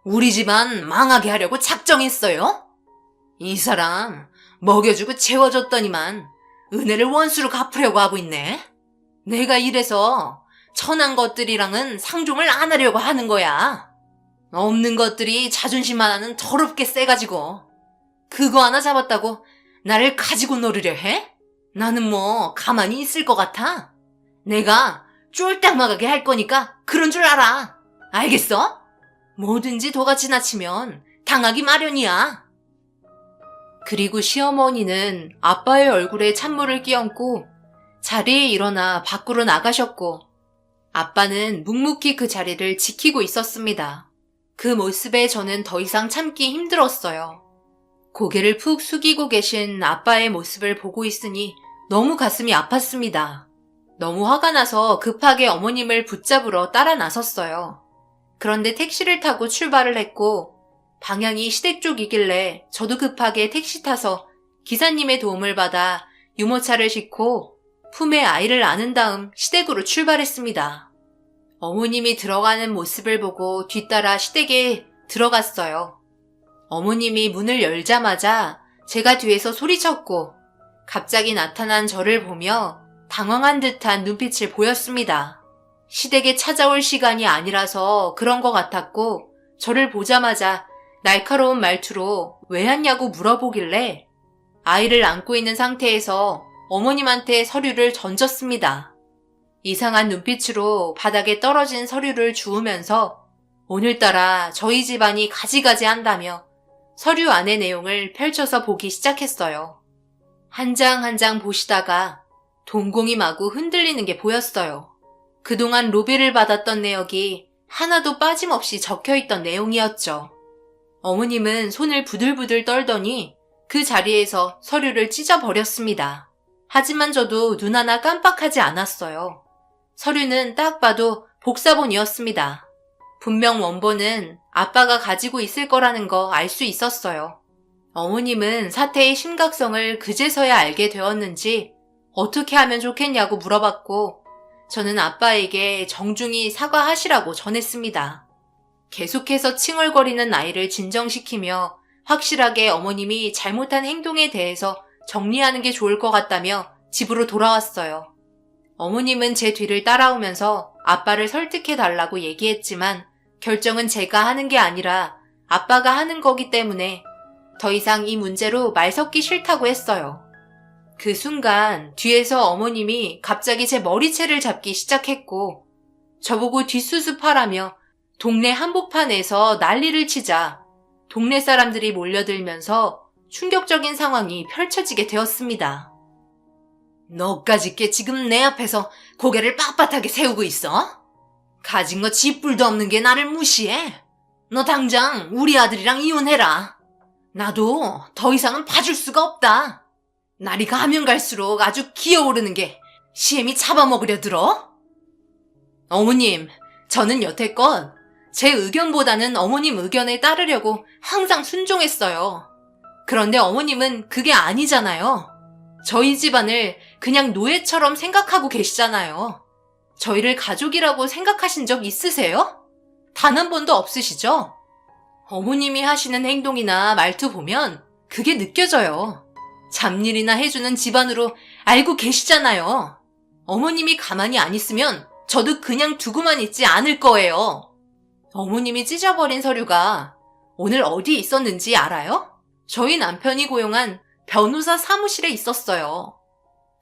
[SPEAKER 3] 우리 집안 망하게 하려고 작정했어요? 이 사람 먹여주고 채워줬더니만 은혜를 원수로 갚으려고 하고 있네. 내가 이래서 천한 것들이랑은 상종을 안 하려고 하는 거야. 없는 것들이 자존심 하나는 더럽게 세가지고 그거 하나 잡았다고 나를 가지고 노리려 해? 나는 뭐 가만히 있을 것 같아? 내가 쫄딱 막하게 할 거니까 그런 줄 알아. 알겠어? 뭐든지 도가 지나치면 당하기 마련이야. 그리고 시어머니는 아빠의 얼굴에 찬물을 끼얹고 자리에 일어나 밖으로 나가셨고 아빠는 묵묵히 그 자리를 지키고 있었습니다. 그 모습에 저는 더 이상 참기 힘들었어요. 고개를 푹 숙이고 계신 아빠의 모습을 보고 있으니 너무 가슴이 아팠습니다. 너무 화가 나서 급하게 어머님을 붙잡으러 따라 나섰어요. 그런데 택시를 타고 출발을 했고 방향이 시댁 쪽이길래 저도 급하게 택시 타서 기사님의 도움을 받아 유모차를 싣고 품에 아이를 안은 다음 시댁으로 출발했습니다. 어머님이 들어가는 모습을 보고 뒤따라 시댁에 들어갔어요. 어머님이 문을 열자마자 제가 뒤에서 소리쳤고 갑자기 나타난 저를 보며 당황한 듯한 눈빛을 보였습니다. 시댁에 찾아올 시간이 아니라서 그런 것 같았고 저를 보자마자 날카로운 말투로 왜 왔냐고 물어보길래 아이를 안고 있는 상태에서 어머님한테 서류를 던졌습니다. 이상한 눈빛으로 바닥에 떨어진 서류를 주우면서 오늘따라 저희 집안이 가지가지 한다며 서류 안의 내용을 펼쳐서 보기 시작했어요. 한 장 한 장 보시다가 동공이 마구 흔들리는 게 보였어요. 그동안 로비를 받았던 내역이 하나도 빠짐없이 적혀있던 내용이었죠. 어머님은 손을 부들부들 떨더니 그 자리에서 서류를 찢어버렸습니다. 하지만 저도 눈 하나 깜빡하지 않았어요. 서류는 딱 봐도 복사본이었습니다. 분명 원본은 아빠가 가지고 있을 거라는 거 알 수 있었어요. 어머님은 사태의 심각성을 그제서야 알게 되었는지 어떻게 하면 좋겠냐고 물어봤고 저는 아빠에게 정중히 사과하시라고 전했습니다. 계속해서 칭얼거리는 아이를 진정시키며 확실하게 어머님이 잘못한 행동에 대해서 정리하는 게 좋을 것 같다며 집으로 돌아왔어요. 어머님은 제 뒤를 따라오면서 아빠를 설득해달라고 얘기했지만 결정은 제가 하는 게 아니라 아빠가 하는 거기 때문에 더 이상 이 문제로 말 섞기 싫다고 했어요. 그 순간 뒤에서 어머님이 갑자기 제 머리채를 잡기 시작했고 저보고 뒷수습하라며 동네 한복판에서 난리를 치자 동네 사람들이 몰려들면서 충격적인 상황이 펼쳐지게 되었습니다. 너까짓 게 지금 내 앞에서 고개를 빳빳하게 세우고 있어? 가진 거 쥐뿔도 없는 게 나를 무시해? 너 당장 우리 아들이랑 이혼해라. 나도 더 이상은 봐줄 수가 없다. 날이 가면 갈수록 아주 기어오르는 게 시엠이 잡아먹으려 들어? 어머님, 저는 여태껏 제 의견보다는 어머님 의견에 따르려고 항상 순종했어요. 그런데 어머님은 그게 아니잖아요. 저희 집안을 그냥 노예처럼 생각하고 계시잖아요. 저희를 가족이라고 생각하신 적 있으세요? 단 한 번도 없으시죠? 어머님이 하시는 행동이나 말투 보면 그게 느껴져요. 잡일이나 해주는 집안으로 알고 계시잖아요. 어머님이 가만히 안 있으면 저도 그냥 두고만 있지 않을 거예요. 어머님이 찢어버린 서류가 오늘 어디 있었는지 알아요? 저희 남편이 고용한 변호사 사무실에 있었어요.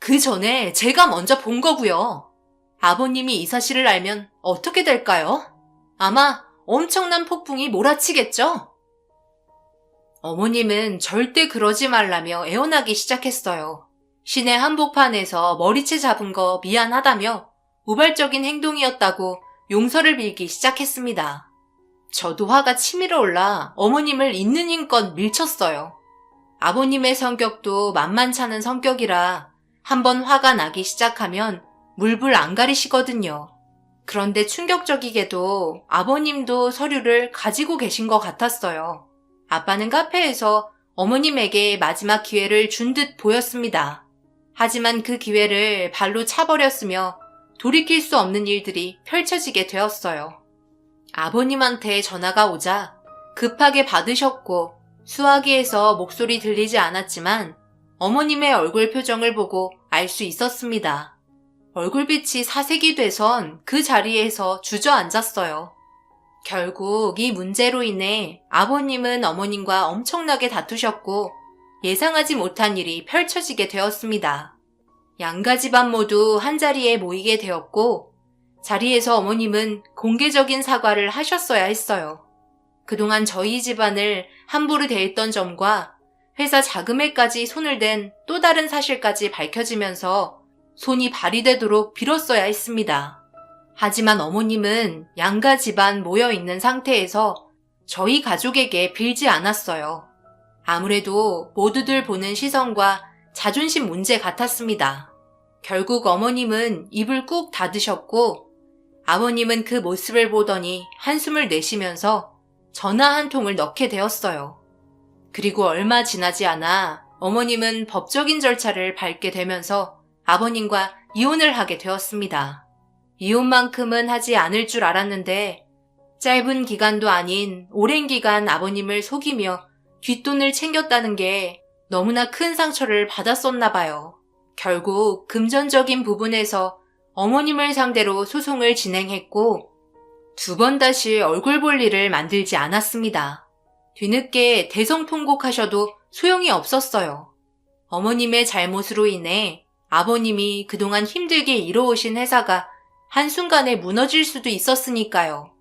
[SPEAKER 3] 그 전에 제가 먼저 본 거고요. 아버님이 이 사실을 알면 어떻게 될까요? 아마 엄청난 폭풍이 몰아치겠죠? 어머님은 절대 그러지 말라며 애원하기 시작했어요. 시내 한복판에서 머리채 잡은 거 미안하다며 우발적인 행동이었다고 용서를 빌기 시작했습니다. 저도 화가 치밀어 올라 어머님을 있는 힘껏 밀쳤어요. 아버님의 성격도 만만찮은 성격이라 한번 화가 나기 시작하면 물불 안 가리시거든요. 그런데 충격적이게도 아버님도 서류를 가지고 계신 것 같았어요. 아빠는 카페에서 어머님에게 마지막 기회를 준 듯 보였습니다. 하지만 그 기회를 발로 차버렸으며 돌이킬 수 없는 일들이 펼쳐지게 되었어요. 아버님한테 전화가 오자 급하게 받으셨고 수화기에서 목소리 들리지 않았지만 어머님의 얼굴 표정을 보고 알 수 있었습니다. 얼굴빛이 사색이 돼선 그 자리에서 주저앉았어요. 결국 이 문제로 인해 아버님은 어머님과 엄청나게 다투셨고 예상하지 못한 일이 펼쳐지게 되었습니다. 양가 집안 모두 한자리에 모이게 되었고 자리에서 어머님은 공개적인 사과를 하셨어야 했어요. 그동안 저희 집안을 함부로 대했던 점과 회사 자금에까지 손을 댄 또 다른 사실까지 밝혀지면서 손이 발휘되도록 빌었어야 했습니다. 하지만 어머님은 양가 집안 모여있는 상태에서 저희 가족에게 빌지 않았어요. 아무래도 모두들 보는 시선과 자존심 문제 같았습니다. 결국 어머님은 입을 꾹 닫으셨고 아버님은 그 모습을 보더니 한숨을 내쉬면서 전화 한 통을 넣게 되었어요. 그리고 얼마 지나지 않아 어머님은 법적인 절차를 밟게 되면서 아버님과 이혼을 하게 되었습니다. 이혼만큼은 하지 않을 줄 알았는데 짧은 기간도 아닌 오랜 기간 아버님을 속이며 뒷돈을 챙겼다는 게 너무나 큰 상처를 받았었나 봐요. 결국 금전적인 부분에서 어머님을 상대로 소송을 진행했고 2번 다시 얼굴 볼 일을 만들지 않았습니다. 뒤늦게 대성통곡하셔도 소용이 없었어요. 어머님의 잘못으로 인해 아버님이 그동안 힘들게 이뤄오신 회사가 한순간에 무너질 수도 있었으니까요.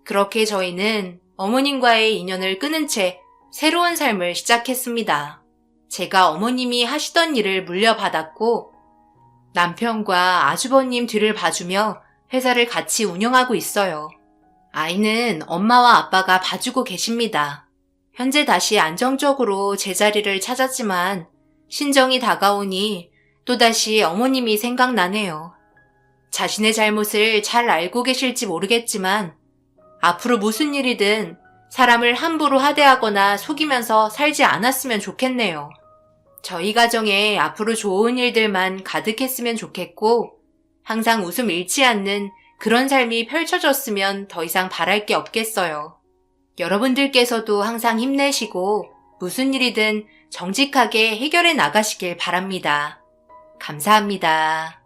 [SPEAKER 3] 그렇게 저희는 어머님과의 인연을 끊은 채 새로운 삶을 시작했습니다. 제가 어머님이 하시던 일을 물려받았고 남편과 아주버님 뒤를 봐주며 회사를 같이 운영하고 있어요. 아이는 엄마와 아빠가 봐주고 계십니다. 현재 다시 안정적으로 제자리를 찾았지만 신정이 다가오니 또다시 어머님이 생각나네요. 자신의 잘못을 잘 알고 계실지 모르겠지만 앞으로 무슨 일이든 사람을 함부로 하대하거나 속이면서 살지 않았으면 좋겠네요. 저희 가정에 앞으로 좋은 일들만 가득했으면 좋겠고 항상 웃음 잃지 않는 그런 삶이 펼쳐졌으면 더 이상 바랄 게 없겠어요. 여러분들께서도 항상 힘내시고 무슨 일이든 정직하게 해결해 나가시길 바랍니다. 감사합니다.